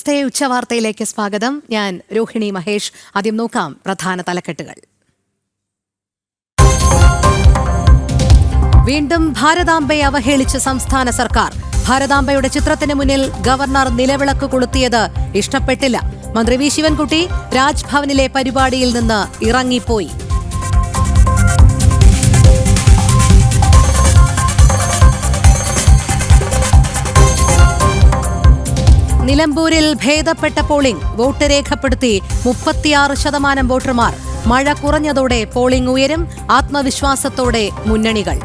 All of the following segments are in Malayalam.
നമസ്തേ, ഉച്ചവാർത്തയിലേക്ക് സ്വാഗതം. ഞാൻ രോഹിണി മഹേഷ്. ആദ്യം നോക്കാം പ്രധാന തലക്കെട്ടുകൾ. വീണ്ടും ഭാരതാംബയെ അവഹേളിച്ച് സംസ്ഥാന സർക്കാർ. ഭാരതാംബയുടെ ചിത്രത്തിന് മുന്നിൽ ഗവർണർ നിലവിളക്ക് കൊളുത്തിയത് ഇഷ്ടപ്പെട്ടില്ല. മന്ത്രി വി ശിവൻകുട്ടി രാജ്ഭവനിലെ പരിപാടിയിൽ നിന്ന് ഇറങ്ങിപ്പോയി. നിലമ്പൂരിൽ ഭേദപ്പെട്ട പോളിംഗ്. വോട്ട് രേഖപ്പെടുത്തി 36% വോട്ടർമാർ. മഴ കുറഞ്ഞതോടെ പോളിംഗ് ഉയരും. ആത്മവിശ്വാസത്തോടെ മുന്നണികൾ.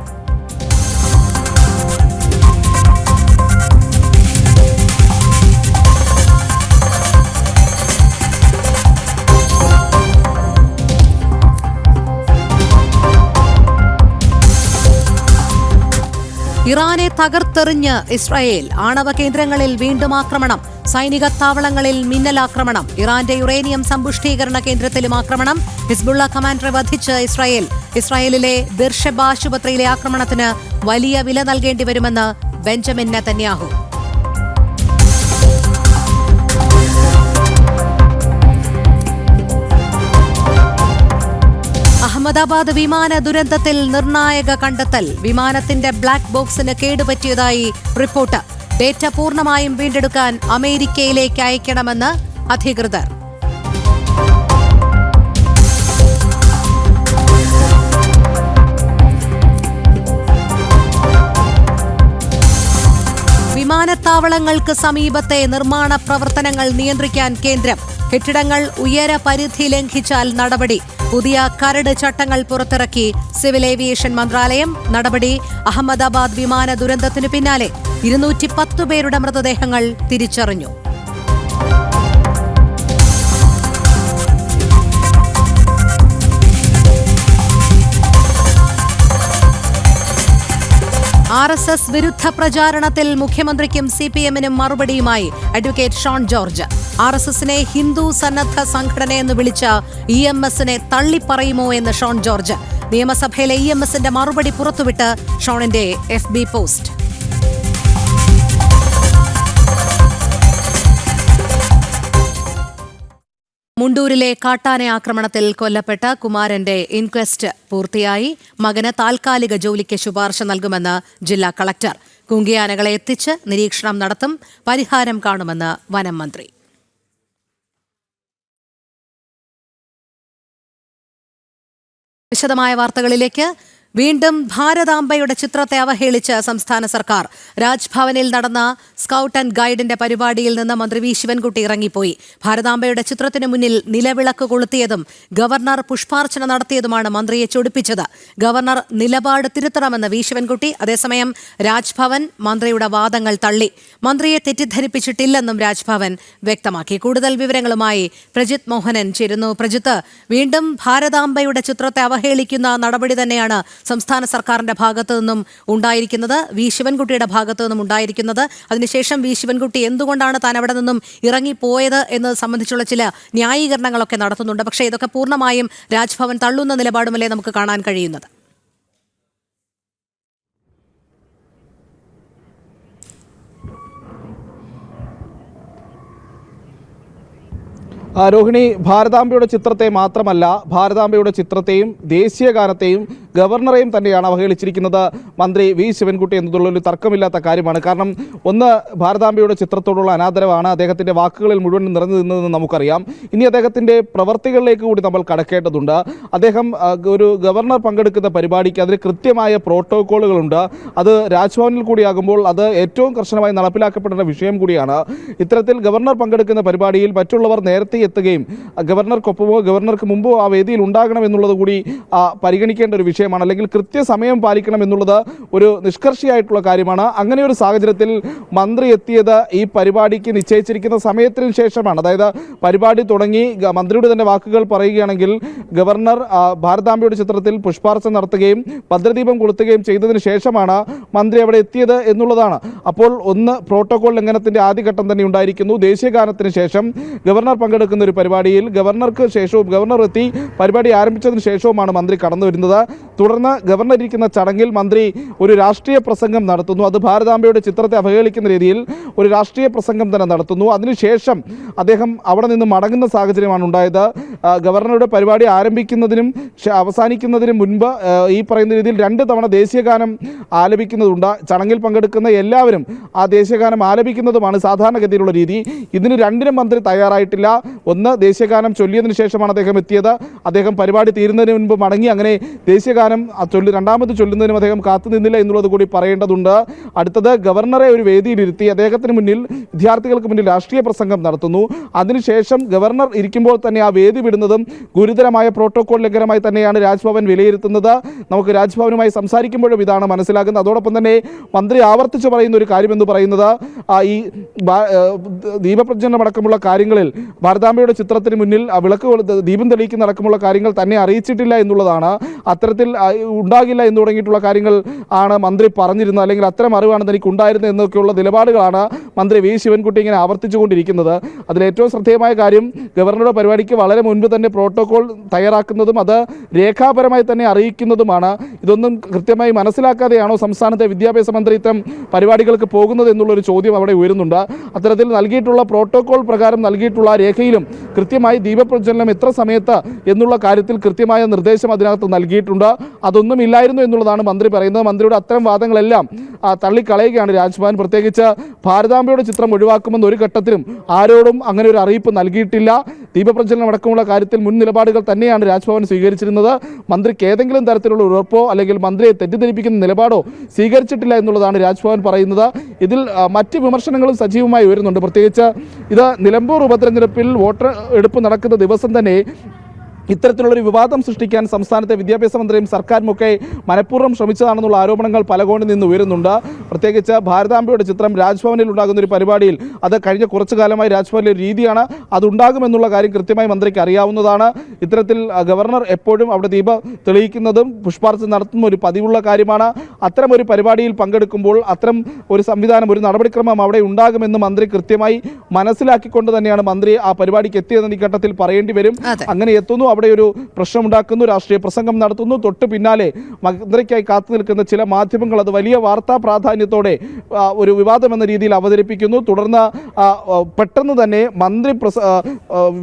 ഇറാനെ തകർത്തെറിഞ്ഞ് ഇസ്രായേൽ. ആണവ കേന്ദ്രങ്ങളിൽ വീണ്ടും ആക്രമണം. സൈനിക താവളങ്ങളിൽ മിന്നലാക്രമണം. ഇറാന്റെ യുറേനിയം സമ്പുഷ്ടീകരണ കേന്ദ്രത്തിലും ആക്രമണം. ഹിസ്ബുള്ള കമാൻഡറെ വധിച്ച് ഇസ്രായേൽ. ഇസ്രായേലിലെ ബിർഷെബ ആശുപത്രിയിലെ ആക്രമണത്തിന് വലിയ വില നൽകേണ്ടി വരുമെന്ന് ബെഞ്ചമിൻ നെതന്യാഹു. അഹമ്മദാബാദ് വിമാന ദുരന്തത്തിൽ നിർണായക കണ്ടെത്തൽ. വിമാനത്തിന്റെ ബ്ലാക്ക് ബോക്സിന് കേടുപറ്റിയതായി റിപ്പോർട്ട്. ഡേറ്റ പൂർണ്ണമായും വീണ്ടെടുക്കാൻ അമേരിക്കയിലേക്ക് അയക്കണമെന്ന് അധികൃതർ. വിമാനത്താവളങ്ങൾക്ക് സമീപത്തെ നിർമ്മാണ പ്രവർത്തനങ്ങൾ നിയന്ത്രിക്കാൻ കേന്ദ്രം. കെട്ടിടങ്ങൾ ഉയര പരിധി ലംഘിച്ചാൽ നടപടി. പുതിയ കരട് ചട്ടങ്ങൾ പുറത്തിറക്കി സിവിൽ ഏവിയേഷൻ മന്ത്രാലയം. നടപടി അഹമ്മദാബാദ് വിമാന ദുരന്തത്തിനു പിന്നാലെ 210 പേരുടെ മൃതദേഹങ്ങൾ തിരിച്ചറിഞ്ഞു. RSS വിരുദ്ധ പ്രചാരണത്തിൽ മുഖ്യമന്ത്രിക്കും CPM-നും മറുപടിയുമായി അഡ്വക്കേറ്റ് ഷോൺ ജോർജ്. RSS-നെ ഹിന്ദു സന്നദ്ധ സംഘടനയെന്ന് വിളിച്ച EMS-നെ തള്ളിപ്പറയുമോ എന്ന് ഷോൺ ജോർജ്. നിയമസഭയിലെ EMS-ന്റെ മറുപടി പുറത്തുവിട്ട് ഷോണിന്റെ FB പോസ്റ്റ്. മുണ്ടൂരിലെ കാട്ടാന ആക്രമണത്തിൽ കൊല്ലപ്പെട്ട കുമാരന്റെ ഇൻക്വസ്റ്റ് പൂർത്തിയായി. മകന് താൽക്കാലിക ജോലിക്ക് ശുപാർശ നൽകുമെന്ന് ജില്ലാ കളക്ടർ. കുങ്കിയാനകളെ എത്തിച്ച് നിരീക്ഷണം നടത്തും. പരിഹാരം കാണുമെന്ന് വനം മന്ത്രി. വിശദമായ വാർത്തകളിലേക്ക്. വീണ്ടും ഭാരതാംബയുടെ ചിത്രത്തെ അവഹേളിച്ച് സംസ്ഥാന സർക്കാർ. രാജ്ഭവനിൽ നടന്ന സ്കൗട്ട് ആൻഡ് ഗൈഡിന്റെ പരിപാടിയിൽ നിന്ന് മന്ത്രി വി ശിവൻകുട്ടി ഇറങ്ങിപ്പോയി. ഭാരതാംബയുടെ ചിത്രത്തിന് മുന്നിൽ നിലവിളക്ക് കൊളുത്തിയതും ഗവർണർ പുഷ്പാർച്ചന നടത്തിയതുമാണ് മന്ത്രിയെ ചൊടിപ്പിച്ചത്. ഗവർണർ നിലപാട് തിരുത്തണമെന്ന് വി ശിവൻകുട്ടി. അതേസമയം രാജ്ഭവൻ മന്ത്രിയുടെ വാദങ്ങൾ തള്ളി. മന്ത്രിയെ തെറ്റിദ്ധരിപ്പിച്ചിട്ടില്ലെന്നും രാജ്ഭവൻ വ്യക്തമാക്കി. കൂടുതൽ വിവരങ്ങളുമായി പ്രജിത് മോഹനൻ ചേരുന്നു. പ്രജിത്ത്, വീണ്ടും ഭാരതാംബയുടെ ചിത്രത്തെ അവഹേളിക്കുന്ന നടപടി തന്നെയാണ് സംസ്ഥാന സർക്കാരിന്റെ ഭാഗത്തു നിന്നും ഉണ്ടായിരിക്കുന്നത്, വി ശിവൻകുട്ടിയുടെ ഭാഗത്തു നിന്നും ഉണ്ടായിരിക്കുന്നത്. അതിനുശേഷം വി ശിവൻകുട്ടി എന്തുകൊണ്ടാണ് താൻ അവിടെ നിന്നും ഇറങ്ങിപ്പോയത് എന്നത് സംബന്ധിച്ചുള്ള ചില ന്യായീകരണങ്ങളൊക്കെ നടത്തുന്നുണ്ട്. പക്ഷേ ഇതൊക്കെ പൂർണ്ണമായും രാജ്ഭവൻ തള്ളുന്ന നിലപാടുമല്ലേ നമുക്ക് കാണാൻ കഴിയുന്നത്? രോഹിണി, ഭാരതാംബയുടെ ചിത്രത്തെ മാത്രമല്ല, ഭാരതാംബയുടെ ചിത്രത്തെയും ദേശീയ ഗാനത്തെയും ഗവർണറെയും തന്നെയാണ് അവഹേളിച്ചിരിക്കുന്നത് മന്ത്രി വി ശിവൻകുട്ടി എന്നതുള്ളൊരു തർക്കമില്ലാത്ത കാര്യമാണ്. കാരണം ഒന്ന്, ഭാരതാംബയുടെ ചിത്രത്തോടുള്ള അനാദരവാണ് അദ്ദേഹത്തിൻ്റെ വാക്കുകളിൽ മുഴുവൻ നിറഞ്ഞു നിന്നതെന്ന് നമുക്കറിയാം. ഇനി അദ്ദേഹത്തിൻ്റെ പ്രവർത്തികളിലേക്ക് കൂടി നമ്മൾ കടക്കേണ്ടതുണ്ട്. അദ്ദേഹം ഒരു ഗവർണർ പങ്കെടുക്കുന്ന പരിപാടിക്ക് അതിന് കൃത്യമായ പ്രോട്ടോക്കോളുകളുണ്ട്. അത് രാജ്ഭവനിൽ കൂടിയാകുമ്പോൾ അത് ഏറ്റവും കർശനമായി നടപ്പിലാക്കപ്പെടേണ്ട വിഷയം കൂടിയാണ്. ഇത്തരത്തിൽ ഗവർണർ പങ്കെടുക്കുന്ന പരിപാടിയിൽ മറ്റുള്ളവർ നേരത്തെ എത്തുകയും ഗവർണർക്കൊപ്പമോ ഗവർണർക്ക് മുമ്പോ ആ വേദിയിൽ ഉണ്ടാകണം എന്നുള്ളത് കൂടി പരിഗണിക്കേണ്ട ഒരു വിഷയമാണ്. അല്ലെങ്കിൽ കൃത്യസമയം പാലിക്കണം എന്നുള്ളത് ഒരു നിഷ്കർഷയായിട്ടുള്ള കാര്യമാണ്. അങ്ങനെ ഒരു സാഹചര്യത്തിൽ മന്ത്രി എത്തിയത് ഈ പരിപാടിക്ക് നിശ്ചയിച്ചിരിക്കുന്ന സമയത്തിന് ശേഷമാണ്. അതായത് പരിപാടി തുടങ്ങി മന്ത്രിയുടെ തന്നെ വാക്കുകൾ പറയുകയാണെങ്കിൽ ഗവർണർ ഭാരതാംബയുടെ ചിത്രത്തിൽ പുഷ്പാർച്ചന നടത്തുകയും ഭദ്രദീപം കൊളുത്തുകയും ചെയ്തതിന് ശേഷമാണ് മന്ത്രി അവിടെ എത്തിയത് എന്നുള്ളതാണ്. അപ്പോൾ ഒന്ന്, പ്രോട്ടോകോൾ ലംഘനത്തിന്റെ ആദ്യഘട്ടം തന്നെ ഉണ്ടായിരിക്കുന്നു. ദേശീയ ഗാനത്തിന് ശേഷം ഗവർണർ പങ്കെടുക്കുന്ന ഒരു പരിപാടിയിൽ ഗവർണർക്ക് ശേഷവും, ഗവർണർ എത്തി പരിപാടി ആരംഭിച്ചതിന് ശേഷവുമാണ് മന്ത്രി കടന്നു വരുന്നത്. തുടർന്ന് ഗവർണർ ഇരിക്കുന്ന ചടങ്ങിൽ മന്ത്രി ഒരു രാഷ്ട്രീയ പ്രസംഗം നടത്തുന്നു. അത് ഭാരതാംബയുടെ ചിത്രത്തെ അവഹേളിക്കുന്ന രീതിയിൽ ഒരു രാഷ്ട്രീയ പ്രസംഗം തന്നെ നടത്തുന്നു. അതിനുശേഷം അദ്ദേഹം അവിടെ നിന്ന് മടങ്ങുന്ന സാഹചര്യമാണ് ഉണ്ടായത്. ഗവർണറുടെ പരിപാടി ആരംഭിക്കുന്നതിനും അവസാനിക്കുന്നതിനും മുൻപ് ഈ പറയുന്ന രീതിയിൽ 2 തവണ ദേശീയഗാനം ആലപിക്കുന്നതുണ്ട്. ചടങ്ങിൽ പങ്കെടുക്കുന്ന എല്ലാവരും ആ ദേശീയഗാനം ആലപിക്കുന്നതുമാണ് സാധാരണഗതിയിലുള്ള രീതി. ഇതിന് 2നും മന്ത്രി തയ്യാറായിട്ടില്ല. ഒന്ന്, ദേശീയഗാനം ചൊല്ലിയതിനു ശേഷമാണ് അദ്ദേഹം എത്തിയത്. അദ്ദേഹം പരിപാടി തീരുന്നതിന് മുൻപ് മടങ്ങി. അങ്ങനെ ദേശീയഗാനം രണ്ടാമത് ചൊല്ലുന്നതിനും അദ്ദേഹം കാത്തുനിന്നില്ല എന്നുള്ളത് കൂടി പറയേണ്ടതുണ്ട്. അടുത്തത്, ഗവർണറെ ഒരു വേദിയിലിരുത്തി അദ്ദേഹത്തിന് മുന്നിൽ, വിദ്യാർത്ഥികൾക്ക് മുന്നിൽ രാഷ്ട്രീയ പ്രസംഗം നടത്തുന്നു. അതിനുശേഷം ഗവർണർ ഇരിക്കുമ്പോൾ തന്നെ ആ വേദി വിടുന്നതും ഗുരുതരമായ പ്രോട്ടോകോൾ ലംഘനമായി തന്നെയാണ് രാജ്ഭവൻ വിലയിരുത്തുന്നത്. നമുക്ക് രാജ്ഭവനുമായി സംസാരിക്കുമ്പോഴും ഇതാണ് മനസ്സിലാകുന്നത്. അതോടൊപ്പം തന്നെ മന്ത്രി ആവർത്തിച്ച് പറയുന്ന ഒരു കാര്യമെന്ന് പറയുന്നത്, ഈ ദീപപ്രജ്വലനമടക്കമുള്ള കാര്യങ്ങളിൽ ഭാരതാംബയുടെ ചിത്രത്തിന് മുന്നിൽ ദീപം തെളിയിക്കുന്ന അടക്കമുള്ള കാര്യങ്ങൾ തന്നെ അറിയിച്ചിട്ടില്ല എന്നുള്ളതാണ്. അത്തരത്തിൽ ഉണ്ടാകില്ല എന്ന് തുടങ്ങിയിട്ടുള്ള കാര്യങ്ങൾ ആണ് മന്ത്രി പറഞ്ഞിരുന്നത്, അല്ലെങ്കിൽ അത്തരം അറിവാണ് തനിക്ക് ഉണ്ടായിരുന്നത് എന്നൊക്കെയുള്ള നിലപാടുകളാണ് മന്ത്രി വി ശിവൻകുട്ടി ഇങ്ങനെ ആവർത്തിച്ചുകൊണ്ടിരിക്കുന്നത്. അതിലേറ്റവും ശ്രദ്ധേയമായ കാര്യം, ഗവർണറുടെ പരിപാടിക്ക് വളരെ മുൻപ് തന്നെ പ്രോട്ടോകോൾ തയ്യാറാക്കുന്നതും അത് രേഖാപരമായി തന്നെ അറിയിക്കുന്നതുമാണ്. ഇതൊന്നും കൃത്യമായി മനസ്സിലാക്കാതെയാണോ സംസ്ഥാനത്തെ വിദ്യാഭ്യാസ മന്ത്രി ഇത്തരം പരിപാടികൾക്ക് പോകുന്നത് എന്നുള്ളൊരു ചോദ്യം അവിടെ ഉയരുന്നുണ്ട്. അത്തരത്തിൽ നൽകിയിട്ടുള്ള പ്രോട്ടോകോൾ പ്രകാരം നൽകിയിട്ടുള്ള രേഖയിലും കൃത്യമായി ദീപപ്രജ്വലനം എത്ര സമയത്ത് എന്നുള്ള കാര്യത്തിൽ കൃത്യമായ നിർദ്ദേശം അതിനകത്ത് നൽകിയിട്ടുണ്ട്. അതൊന്നും ഇല്ലായിരുന്നു എന്നുള്ളതാണ് മന്ത്രി പറയുന്നത്. മന്ത്രിയുടെ അത്തരം വാദങ്ങളെല്ലാം തള്ളിക്കളയുകയാണ് രാജ്ഭവൻ. പ്രത്യേകിച്ച് ഭാരതാംബയുടെ ചിത്രം ഒഴിവാക്കുമെന്ന് ഒരു ഘട്ടത്തിലും ആരോടും അങ്ങനെ ഒരു അറിയിപ്പ് നൽകിയിട്ടില്ല. ദീപപ്രജ്വലനം അടക്കമുള്ള കാര്യത്തിൽ മുൻ നിലപാടുകൾ തന്നെയാണ് രാജ്ഭവൻ സ്വീകരിച്ചിരുന്നത്. മന്ത്രിക്ക് ഏതെങ്കിലും തരത്തിലുള്ള ഉറപ്പോ അല്ലെങ്കിൽ മന്ത്രിയെ തെറ്റിദ്ധരിപ്പിക്കുന്ന നിലപാടോ സ്വീകരിച്ചിട്ടില്ല എന്നുള്ളതാണ് രാജ്ഭവൻ പറയുന്നത്. ഇതിൽ മറ്റ് വിമർശനങ്ങളും സജീവമായി വരുന്നുണ്ട്. പ്രത്യേകിച്ച് ഇത് നിലമ്പൂർ ഉപതെരഞ്ഞെടുപ്പിൽ വോട്ടർ എടുപ്പ് നടക്കുന്ന ദിവസം തന്നെ ഇത്തരത്തിലുള്ളൊരു വിവാദം സൃഷ്ടിക്കാൻ സംസ്ഥാനത്തെ വിദ്യാഭ്യാസ മന്ത്രിയും സർക്കാരുമൊക്കെ മനഃപൂർവ്വം ശ്രമിച്ചതാണെന്നുള്ള ആരോപണങ്ങൾ പല കോണിൽ നിന്ന് ഉയരുന്നുണ്ട്. പ്രത്യേകിച്ച് ഭാരതാംബയുടെ ചിത്രം രാജ്ഭവനിൽ ഉണ്ടാകുന്ന ഒരു പരിപാടിയിൽ, അത് കഴിഞ്ഞ കുറച്ചു കാലമായി രാജ്ഭവനിലെ ഒരു രീതിയാണ്, അതുണ്ടാകുമെന്നുള്ള കാര്യം കൃത്യമായി മന്ത്രിക്ക് അറിയാവുന്നതാണ്. ഇത്തരത്തിൽ ഗവർണർ എപ്പോഴും അവിടെ ദീപം തെളിയിക്കുന്നതും പുഷ്പാർച്ചന നടത്തുന്ന ഒരു പതിവുള്ള കാര്യമാണ്. അത്തരം ഒരു പരിപാടിയിൽ പങ്കെടുക്കുമ്പോൾ അത്തരം ഒരു സംവിധാനം, ഒരു നടപടിക്രമം അവിടെ ഉണ്ടാകുമെന്ന് മന്ത്രി കൃത്യമായി മനസ്സിലാക്കിക്കൊണ്ട് തന്നെയാണ് മന്ത്രി ആ പരിപാടിക്ക് എത്തിയതെന്ന് ഈ ഘട്ടത്തിൽ പറയേണ്ടി വരും. അങ്ങനെ എത്തുന്നു, അവിടെ ഒരു പ്രശ്നമുണ്ടാക്കുന്നു, രാഷ്ട്രീയ പ്രസംഗം നടത്തുന്നു. തൊട്ട് പിന്നാലെ മന്ത്രിക്കായി കാത്തു നിൽക്കുന്ന ചില മാധ്യമങ്ങൾ അത് വലിയ വാർത്താ പ്രാധാന്യത്തോടെ ഒരു വിവാദം എന്ന രീതിയിൽ അവതരിപ്പിക്കുന്നു. തുടർന്ന് പെട്ടെന്ന് തന്നെ മന്ത്രി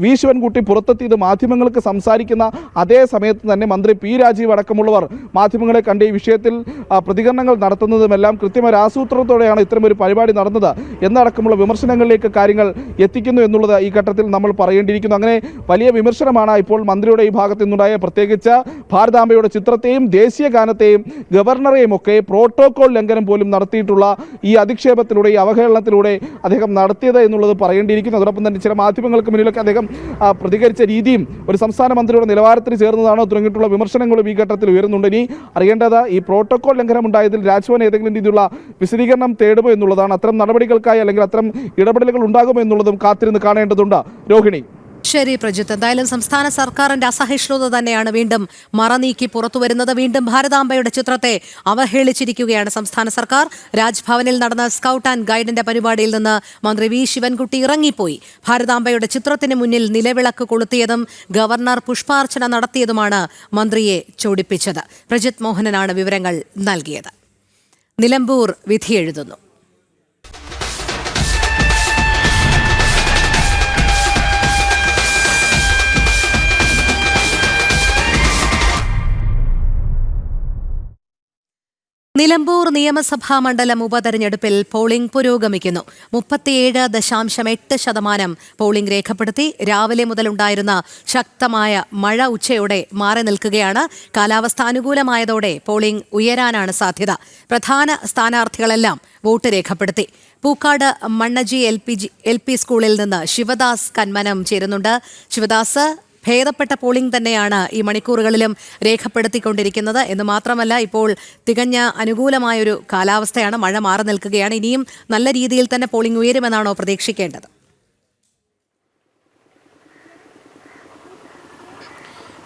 വി ശിവൻകുട്ടി പുറത്തെത്തിയത് മാധ്യമങ്ങൾക്ക് സംസാരിക്കുന്ന അതേ സമയത്ത് തന്നെ മന്ത്രി പി രാജീവ് അടക്കമുള്ളവർ മാധ്യമങ്ങളെ കണ്ട് ഈ വിഷയത്തിൽ പ്രതികരണങ്ങൾ നടത്തുന്നതുമെല്ലാം കൃത്യമായ ആസൂത്രണത്തോടെയാണ് ഇത്തരമൊരു പരിപാടി നടന്നത് എന്നടക്കമുള്ള വിമർശനങ്ങളിലേക്ക് കാര്യങ്ങൾ എത്തിക്കുന്നു എന്നുള്ളത് ഈ ഘട്ടത്തിൽ നമ്മൾ പറയേണ്ടിയിരിക്കുന്നു. അങ്ങനെ വലിയ വിമർശനമാണ് ഇപ്പോൾ മന്ത്രിയുടെ ഈ ഭാഗത്തു നിന്നുണ്ടായ, പ്രത്യേകിച്ച് ഭാരതാംബയുടെ ചിത്രത്തെയും ദേശീയ ഗാനത്തെയും ഗവർണറെയും ഒക്കെ പ്രോട്ടോകോൾ ലംഘനം പോലും നടത്തിയിട്ടുള്ള ഈ അധിക്ഷേപത്തിലൂടെ, ഈ അവഹേളനത്തിലൂടെ അദ്ദേഹം നടത്തിയത് എന്നുള്ളത് പറയേണ്ടിയിരിക്കുന്നു. അതോടൊപ്പം തന്നെ ചില മാധ്യമങ്ങൾക്ക് മുന്നിലൊക്കെ അദ്ദേഹം പ്രതികരിച്ച രീതിയും ഒരു സംസ്ഥാന മന്ത്രിയുടെ നിലവാരത്തിന് ചേർന്നതാണോ തുടങ്ങിയിട്ടുള്ള വിമർശനങ്ങളും ഈ ഘട്ടത്തിൽ ഉയരുന്നുണ്ട്. ഇനി അറിയേണ്ടത്, ഈ പ്രോട്ടോകോൾ ലംഘനം ഉണ്ടായതിൽ രാജ്ഭവൻ ഏതെങ്കിലും രീതിയിലുള്ള വിശദീകരണം തേടുമോ എന്നുള്ളതാണ്. അത്തരം നടപടികൾക്കായി അല്ലെങ്കിൽ അത്തരം ഇടപെടലുകൾ ഉണ്ടാകുമോ എന്നുള്ളതും കാത്തിരുന്ന് കാണേണ്ടതുണ്ട്. രോഹിണി. ശരി പ്രജിത്ത്, എന്തായാലും സംസ്ഥാന സർക്കാരിന്റെ അസഹിഷ്ണുത തന്നെയാണ് വീണ്ടും മറനീക്കി പുറത്തുവരുന്നത്. വീണ്ടും ഭാരതാംബയുടെ ചിത്രത്തെ അവഹേളിച്ചിരിക്കുകയാണ് സംസ്ഥാന സർക്കാർ. രാജ്ഭവനിൽ നടന്ന സ്കൗട്ട് ആൻഡ് ഗൈഡിന്റെ പരിപാടിയിൽ നിന്ന് മന്ത്രി വി ശിവൻകുട്ടി ഇറങ്ങിപ്പോയി. ഭാരതാംബയുടെ ചിത്രത്തിന് മുന്നിൽ നിലവിളക്ക് കൊളുത്തിയതും ഗവർണർ പുഷ്പാർച്ചന നടത്തിയതുമാണ് മന്ത്രിയെ ചൊടിപ്പിച്ചത്. പ്രജിത്ത് മോഹനനാണ് വിവരങ്ങൾ നൽകിയത്. നിലമ്പൂർ വിധിയെഴുതുന്നു. നിലമ്പൂർ നിയമസഭാ മണ്ഡലം ഉപതെരഞ്ഞെടുപ്പിൽ പോളിംഗ് പുരോഗമിക്കുന്നു. 37.8% പോളിംഗ് രേഖപ്പെടുത്തി. രാവിലെ മുതലുണ്ടായിരുന്ന ശക്തമായ മഴ ഉച്ചയോടെ മാറി നിൽക്കുകയാണ്. കാലാവസ്ഥ അനുകൂലമായതോടെ പോളിംഗ് ഉയരാനാണ് സാധ്യത. പ്രധാന സ്ഥാനാർത്ഥികളെല്ലാം വോട്ട് രേഖപ്പെടുത്തി. പൂക്കാട് മണ്ണജി എൽ പി സ്കൂളിൽ നിന്ന് ശിവദാസ് കന്മനം ചേരുന്നുണ്ട്. ശിവദാസ്, ഭേദപ്പെട്ട പോളിംഗ് തന്നെയാണ് ഈ മണിക്കൂറുകളിലും രേഖപ്പെടുത്തിക്കൊണ്ടിരിക്കുന്നത് എന്ന് മാത്രമല്ല, ഇപ്പോൾ തികഞ്ഞ അനുകൂലമായൊരു കാലാവസ്ഥയാണ്. മഴ മാറി നിൽക്കുകയാണ്. ഇനിയും നല്ല രീതിയിൽ തന്നെ പോളിംഗ് ഉയരുമെന്നാണോ പ്രതീക്ഷിക്കേണ്ടത്?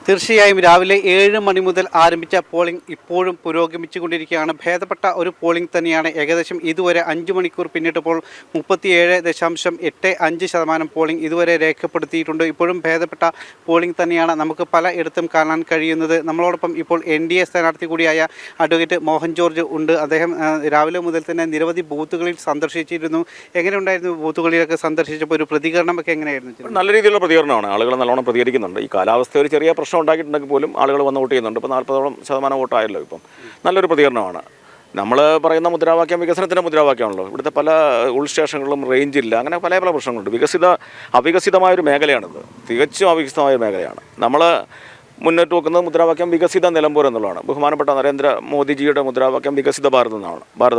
തീർച്ചയായും രാവിലെ 7 മണി മുതൽ ആരംഭിച്ച പോളിംഗ് ഇപ്പോഴും പുരോഗമിച്ചുകൊണ്ടിരിക്കുകയാണ്. ഭേദപ്പെട്ട ഒരു പോളിംഗ് തന്നെയാണ്. ഏകദേശം ഇതുവരെ 5 മണിക്കൂർ പിന്നിട്ടപ്പോൾ 37.85% പോളിംഗ് ഇതുവരെ രേഖപ്പെടുത്തിയിട്ടുണ്ട്. ഇപ്പോഴും ഭേദപ്പെട്ട പോളിംഗ് തന്നെയാണ് നമുക്ക് പലയിടത്തും കാണാൻ കഴിയുന്നത്. നമ്മളോടൊപ്പം ഇപ്പോൾ NDA സ്ഥാനാർത്ഥി കൂടിയായ അഡ്വക്കേറ്റ് മോഹൻ ജോർജ് ഉണ്ട്. അദ്ദേഹം രാവിലെ മുതൽ തന്നെ നിരവധി ബൂത്തുകളിൽ സന്ദർശിച്ചിരുന്നു. എങ്ങനെയുണ്ടായിരുന്നു ബൂത്തുകളിലൊക്കെ സന്ദർശിച്ചപ്പോൾ ഒരു പ്രതികരണമൊക്കെ എങ്ങനെയായിരുന്നു? നല്ല രീതിയിലുള്ള പ്രതികരണമാണ്. ആളുകൾ നല്ലോണം പ്രതികരിക്കുന്നുണ്ട്. ഈ കാലാവസ്ഥ ഒരു ചെറിയ പ്രശ്നം ഉണ്ടാക്കിയിട്ടുണ്ടെങ്കിൽ പോലും ആളുകൾ വന്ന് വോട്ട് ചെയ്യുന്നുണ്ട്. ഇപ്പോൾ 40% വോട്ടായല്ലോ. ഇപ്പം നല്ലൊരു പ്രതികരണമാണ്. നമ്മൾ പറയുന്ന മുദ്രാവാക്യം വികസനത്തിൻ്റെ മുദ്രാവാക്യമാണല്ലോ. ഇവിടുത്തെ പല ഉൾ സ്റ്റേഷനുകളിലും റേഞ്ചില്ല, അങ്ങനെ പല പല പ്രശ്നങ്ങളുണ്ട്. അവികസിതമായൊരു മേഖലയാണിത്. തികച്ചും അവികസിതമായ മേഖലയാണ്. നമ്മൾ മുന്നോട്ട് വെക്കുന്നത് മുദ്രാവാക്യം വികസിത നിലമ്പൂർ എന്നുള്ളതാണ്. ബഹുമാനപ്പെട്ട നരേന്ദ്രമോദിജിയുടെ മുദ്രാവാക്യം വികസിത ഭാരതം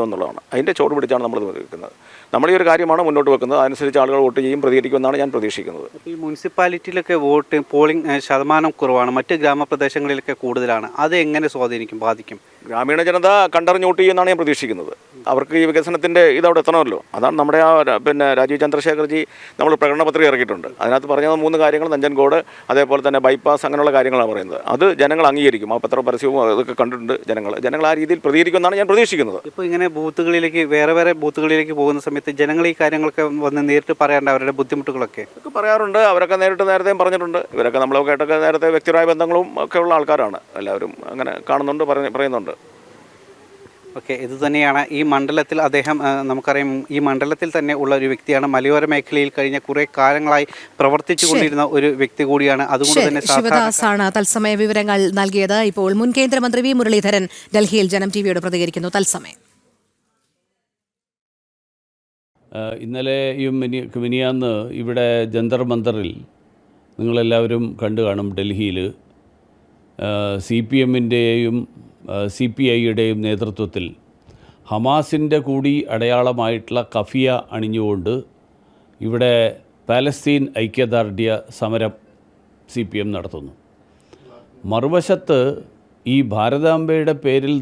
എന്നുള്ളതാണ്. അതിൻ്റെ ചോട് പിടിച്ചാണ് നമ്മൾ നിൽക്കുന്നത്. നമ്മൾ ഈ ഒരു കാര്യമാണ് മുന്നോട്ട് വെക്കുന്നത്. അതനുസരിച്ച് ആളുകൾ വോട്ട് ചെയ്യും, പ്രതികരിക്കുമെന്നാണ് ഞാൻ പ്രതീക്ഷിക്കുന്നത്. ഈ മുനിസിപ്പാലിറ്റിയിലൊക്കെ പോളിംഗ് ശതമാനം കുറവാണ്, മറ്റ് ഗ്രാമപ്രദേശങ്ങളിലൊക്കെ കൂടുതലാണ്. അത് എങ്ങനെ ബാധിക്കും? ഗ്രാമീണ ജനത കണ്ടറിഞ്ഞ് വോട്ട് ചെയ്യുമെന്നാണ് ഞാൻ പ്രതീക്ഷിക്കുന്നത്. അവർക്ക് ഈ വികസനത്തിൻ്റെ ഇതവിടെ എത്തണമല്ലോ. അതാണ് നമ്മുടെ രാജീവ് ചന്ദ്രശേഖർജി നമ്മൾ പ്രകടന പത്രിക ഇറക്കിയിട്ടുണ്ട്. അതിനകത്ത് പറഞ്ഞത് 3 കാര്യങ്ങൾ: നഞ്ചൻകോട്, അതേപോലെ തന്നെ ബൈപ്പാസ്, അങ്ങനെയുള്ള കാര്യങ്ങളാണ് പറയുന്നത്. അത് ജനങ്ങൾ അംഗീകരിക്കും. ആ പത്രപരസ്യവും അതൊക്കെ കണ്ടിട്ടുണ്ട്. ജനങ്ങൾ ആ രീതിയിൽ പ്രതികരിക്കുമെന്നാണ് ഞാൻ പ്രതീക്ഷിക്കുന്നത്. ഇപ്പോൾ ഇങ്ങനെ വേറെ ബൂത്തുകളിലേക്ക് പോകുന്ന സമയത്ത് ജനങ്ങൾ ഈ കാര്യങ്ങളൊക്കെ വന്ന് നേരിട്ട് പറയാണ്ട് അവരുടെ ബുദ്ധിമുട്ടുകളൊക്കെ പറയാറുണ്ട്. അവരൊക്കെ നേരത്തെയും പറഞ്ഞിട്ടുണ്ട്. ഇവരൊക്കെ നമ്മളൊക്കെയായിട്ടൊക്കെ നേരത്തെ വ്യക്തിപരമായ ബന്ധങ്ങളും ഒക്കെ ഉള്ള ആൾക്കാരാണ്. എല്ലാവരും അങ്ങനെ കാണുന്നുണ്ട്, പറയുന്നുണ്ട്. ഓക്കെ, ഇത് തന്നെയാണ് ഈ മണ്ഡലത്തിൽ അദ്ദേഹം നമുക്കറിയാം, ഈ മണ്ഡലത്തിൽ തന്നെ ഉള്ള ഒരു വ്യക്തിയാണ്. മലയോര മേഖലയിൽ കഴിഞ്ഞ കുറെ കാലങ്ങളായി പ്രവർത്തിച്ചു കൊണ്ടിരുന്ന ഒരു വ്യക്തി കൂടിയാണ്. അതുകൊണ്ട് തന്നെ ശിവദാസാണ് തത്സമയ വിവരങ്ങൾ നൽകിയത്. ഇപ്പോൾ മുൻ കേന്ദ്രമന്ത്രി വി മുരളീധരൻ ഡൽഹിയിൽ ജനം ടിവിയോട് പ്രതികരിക്കുന്നു. തത്സമയം. ഇന്നലെയും മിനിയാന്ന് ഇവിടെ ജന്തർ മന്ദറിൽ നിങ്ങളെല്ലാവരും കണ്ടു കാണും. ഡൽഹിയിൽ CPMൻ്റെയും CPIയുടെയും നേതൃത്വത്തിൽ ഹമാസിൻ്റെ കൂടി അടയാളമായിട്ടുള്ള കഫിയ അണിഞ്ഞുകൊണ്ട് ഇവിടെ പാലസ്തീൻ ഐക്യദാർഢ്യ സമരം CPM നടത്തുന്നു. മറുവശത്ത് ഈ ഭാരതാംബയുടെ പേരിൽ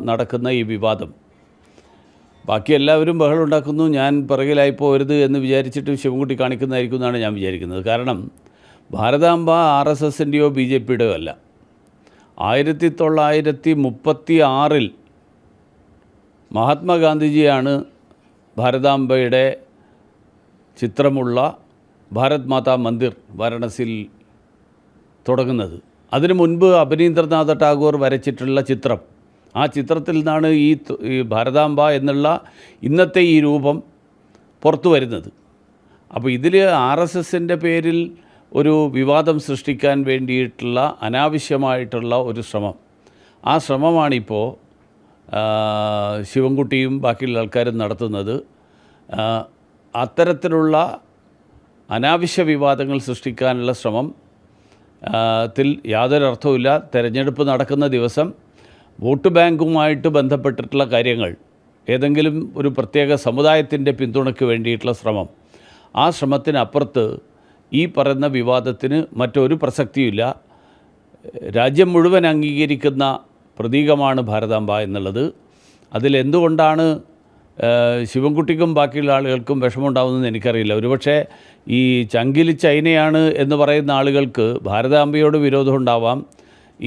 നടക്കുന്ന ഈ വിവാദം, ബാക്കി എല്ലാവരും ബഹളമുണ്ടാക്കുന്നു, ഞാൻ പിറകിലായി പോകരുത് എന്ന് വിചാരിച്ചിട്ട് ശിവൻകുട്ടി കാണിക്കുന്നതായിരിക്കും എന്നാണ് ഞാൻ വിചാരിക്കുന്നത്. കാരണം ഭാരതാംബ RSSൻ്റെയോ BJPയുടെയോ അല്ല. 1936 മഹാത്മാഗാന്ധിജിയാണ് ഭാരതാംബയുടെ ചിത്രമുള്ള ഭാരത് മാതാ മന്ദിർ വാരണസിയിൽ തുടങ്ങുന്നത്. അതിനു മുൻപ് അബനീന്ദ്രനാഥ ടാഗോർ വരച്ചിട്ടുള്ള ചിത്രം, ആ ചിത്രത്തിൽ നിന്നാണ് ഈ ഭാരതാംബ എന്നുള്ള ഇന്നത്തെ ഈ രൂപം പുറത്തു വരുന്നത്. അപ്പോൾ ഇതിൽ RSSൻ്റെ പേരിൽ ഒരു വിവാദം സൃഷ്ടിക്കാൻ വേണ്ടിയിട്ടുള്ള അനാവശ്യമായിട്ടുള്ള ഒരു ശ്രമം, ആ ശ്രമമാണിപ്പോൾ ശിവൻകുട്ടിയും ബാക്കിയുള്ള ആൾക്കാരും നടത്തുന്നത്. അത്തരത്തിലുള്ള അനാവശ്യ വിവാദങ്ങൾ സൃഷ്ടിക്കാനുള്ള ശ്രമം ത്തിൽ യാതൊരർത്ഥവുമില്ല. തെരഞ്ഞെടുപ്പ് നടക്കുന്ന ദിവസം വോട്ട് ബാങ്കുമായിട്ട് ബന്ധപ്പെട്ടിട്ടുള്ള കാര്യങ്ങൾ, ഏതെങ്കിലും ഒരു പ്രത്യേക സമുദായത്തിൻ്റെ പിന്തുണയ്ക്ക് വേണ്ടിയിട്ടുള്ള ശ്രമം, ആ ശ്രമത്തിനപ്പുറത്ത് ഈ പറയുന്ന വിവാദത്തിന് മറ്റൊരു പ്രസക്തിയില്ല. രാജ്യം മുഴുവൻ അംഗീകരിക്കുന്ന പ്രതീകമാണ് ഭാരതാംബ എന്നുള്ളത്. അതിലെന്തുകൊണ്ടാണ് ശിവൻകുട്ടിക്കും ബാക്കിയുള്ള ആളുകൾക്കും വിഷമമുണ്ടാകുന്നതെന്ന് എനിക്കറിയില്ല. ഒരുപക്ഷെ ഈ ചങ്കിലി ചൈനയാണ് എന്ന് പറയുന്ന ആളുകൾക്ക് ഭാരതാംബയോട് വിരോധമുണ്ടാവാം.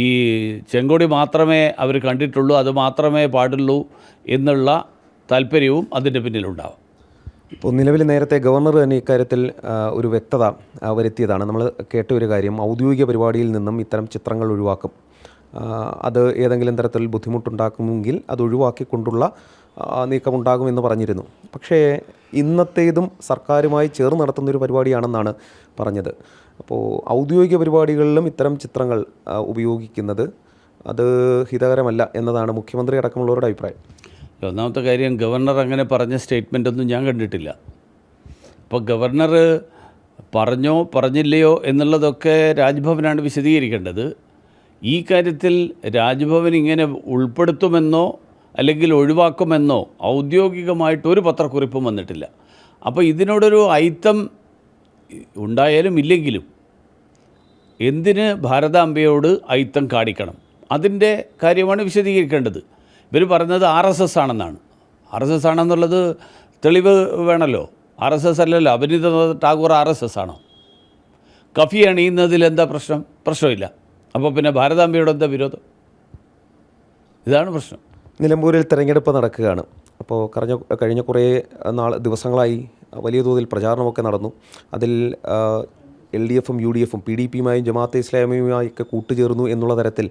ഈ ചെങ്കൊടി മാത്രമേ അവർ കണ്ടിട്ടുള്ളൂ, അത് മാത്രമേ പാടുള്ളൂ എന്നുള്ള താല്പര്യവും അതിൻ്റെ പിന്നിലുണ്ടാവും. ഇപ്പോൾ നിലവിൽ നേരത്തെ ഗവർണർ തന്നെ ഇക്കാര്യത്തിൽ ഒരു വ്യക്തത വരുത്തിയതാണ്. നമ്മൾ കേട്ട ഒരു കാര്യം, ഔദ്യോഗിക പരിപാടിയിൽ നിന്നും ഇത്തരം ചിത്രങ്ങൾ ഒഴിവാക്കും, അത് ഏതെങ്കിലും തരത്തിൽ ബുദ്ധിമുട്ടുണ്ടാക്കുമെങ്കിൽ അത് ഒഴിവാക്കിക്കൊണ്ടുള്ള നീക്കമുണ്ടാകുമെന്ന് പറഞ്ഞിരുന്നു. പക്ഷേ ഇന്നത്തേതും സർക്കാരുമായി ചേർന്ന് നടത്തുന്നൊരു പരിപാടിയാണെന്നാണ് പറഞ്ഞത്. അപ്പോൾ ഔദ്യോഗിക പരിപാടികളിലും ഇത്തരം ചിത്രങ്ങൾ ഉപയോഗിക്കുന്നത് അത് ഹിതകരമല്ല എന്നതാണ് മുഖ്യമന്ത്രി അടക്കമുള്ളവരുടെ അഭിപ്രായം. ഒന്നാമത്തെ കാര്യം, ഗവർണർ അങ്ങനെ പറഞ്ഞ സ്റ്റേറ്റ്മെൻറ്റൊന്നും ഞാൻ കണ്ടിട്ടില്ല. അപ്പോൾ ഗവർണർ പറഞ്ഞോ പറഞ്ഞില്ലയോ എന്നുള്ളതൊക്കെ രാജ്ഭവനാണ് വിശദീകരിക്കേണ്ടത്. ഈ കാര്യത്തിൽ രാജ്ഭവൻ ഇങ്ങനെ ഉൾപ്പെടുത്തുമെന്നോ അല്ലെങ്കിൽ ഒഴിവാക്കുമെന്നോ ഔദ്യോഗികമായിട്ടൊരു പത്രക്കുറിപ്പും വന്നിട്ടില്ല. അപ്പോൾ ഇതിനോടൊരു അയിത്തം ഉണ്ടായാലും ഇല്ലെങ്കിലും എന്തിന് ഭാരതാംബയോട് അയിത്തം കാണിക്കണം, അതിൻ്റെ കാര്യമാണ് വിശദീകരിക്കേണ്ടത്. ഇവർ പറഞ്ഞത് RSS ആണെന്നാണ്. RSS ആണെന്നുള്ളത് തെളിവ് വേണമല്ലോ. RSS അല്ലല്ലോ. അബനീന്ദ്രനാഥ് ടാഗോർ RSS ആണോ? കഫി അണിയുന്നതിൽ എന്താ പ്രശ്നമില്ല. അപ്പോൾ പിന്നെ ഭാരതാംബയോട് എന്താ വിരോധം? ഇതാണ് പ്രശ്നം. നിലമ്പൂരിൽ തെരഞ്ഞെടുപ്പ് നടക്കുകയാണ്. അപ്പോൾ കഴിഞ്ഞ കുറേ ദിവസങ്ങളായി വലിയ തോതിൽ പ്രചാരണമൊക്കെ നടന്നു. അതിൽ LDFും UDFും PDPയുമായും ജമാഅത്തെ ഇസ്ലാമിയുമായൊക്കെ കൂട്ടുചേർന്നു എന്നുള്ള തരത്തിൽ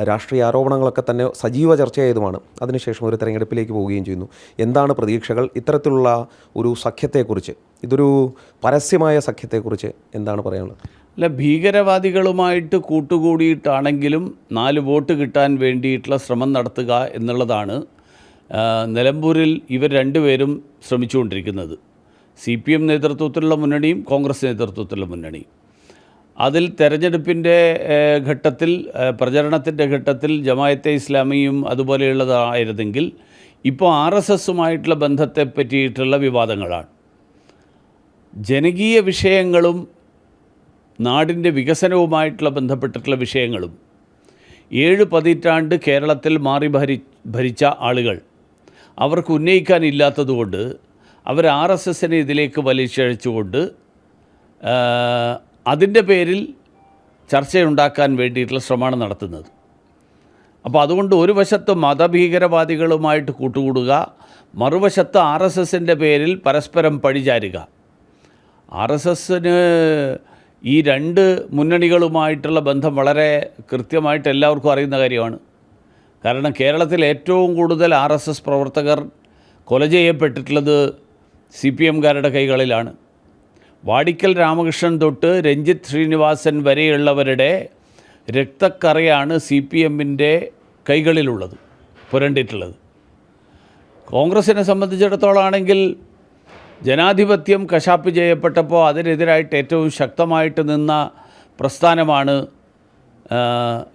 രാഷ്ട്രീയ ആരോപണങ്ങളൊക്കെ തന്നെ സജീവ ചർച്ചയായതുമാണ്. അതിനുശേഷം ഒരു തെരഞ്ഞെടുപ്പിലേക്ക് പോവുകയും ചെയ്യുന്നു. എന്താണ് പ്രതീക്ഷകൾ? ഇത്തരത്തിലുള്ള ഒരു സഖ്യത്തെക്കുറിച്ച്, ഇതൊരു പരസ്യമായ സഖ്യത്തെക്കുറിച്ച് എന്താണ് പറയാനുള്ളത്? അല്ല, ഭീകരവാദികളുമായിട്ട് കൂട്ടുകൂടിയിട്ടാണെങ്കിലും 4 വോട്ട് കിട്ടാൻ വേണ്ടിയിട്ടുള്ള ശ്രമം നടത്തുക എന്നുള്ളതാണ് നിലമ്പൂരിൽ ഇവർ രണ്ടുപേരും ശ്രമിച്ചുകൊണ്ടിരിക്കുന്നത്. CPM നേതൃത്വത്തിലുള്ള മുന്നണിയും കോൺഗ്രസ് നേതൃത്വത്തിലുള്ള മുന്നണിയും. അതിൽ തെരഞ്ഞെടുപ്പിൻ്റെ ഘട്ടത്തിൽ, പ്രചരണത്തിൻ്റെ ഘട്ടത്തിൽ ജമാഅത്തെ ഇസ്ലാമിയും അതുപോലെയുള്ളതായിരുന്നെങ്കിൽ ഇപ്പോൾ RSSുമായിട്ടുള്ള ബന്ധത്തെ പറ്റിയിട്ടുള്ള വിവാദങ്ങളാണ്. ജനകീയ വിഷയങ്ങളും നാടിൻ്റെ വികസനവുമായിട്ടുള്ള ബന്ധപ്പെട്ടിട്ടുള്ള വിഷയങ്ങളും 7 പതിറ്റാണ്ട് കേരളത്തിൽ മാറി ഭരിച്ച ആളുകൾ അവർക്ക് ഉന്നയിക്കാനില്ലാത്തതുകൊണ്ട് അവർ RSSനെ ഇതിലേക്ക് വലിച്ചഴച്ചുകൊണ്ട് അതിൻ്റെ പേരിൽ ചർച്ചയുണ്ടാക്കാൻ വേണ്ടിയിട്ടുള്ള ശ്രമമാണ് നടത്തുന്നത്. അപ്പോൾ അതുകൊണ്ട് ഒരു വശത്ത് മതഭീകരവാദികളുമായിട്ട് കൂട്ടുകൂടുക, മറുവശത്ത് RSSൻ്റെ പേരിൽ പരസ്പരം പഴിചാരുക. RSSന് ഈ 2 മുന്നണികളുമായിട്ടുള്ള ബന്ധം വളരെ കൃത്യമായിട്ട് എല്ലാവർക്കും അറിയുന്ന കാര്യമാണ്. കാരണം കേരളത്തിൽ ഏറ്റവും കൂടുതൽ RSS പ്രവർത്തകർ കൊല ചെയ്യപ്പെട്ടിട്ടുള്ളത് CPMകാരുടെ കൈകളിലാണ്. വാടിക്കൽ രാമകൃഷ്ണൻ തൊട്ട് രഞ്ജിത്ത് ശ്രീനിവാസൻ വരെയുള്ളവരുടെ രക്തക്കറയാണ് CPMൻ്റെ കൈകളിലുള്ളത്, പുരണ്ടിട്ടുള്ളത്. കോൺഗ്രസിനെ സംബന്ധിച്ചിടത്തോളാണെങ്കിൽ ജനാധിപത്യം കശാപ്പ് ചെയ്യപ്പെട്ടപ്പോൾ അതിനെതിരായിട്ട് ഏറ്റവും ശക്തമായിട്ട് നിന്ന പ്രസ്ഥാനമാണ്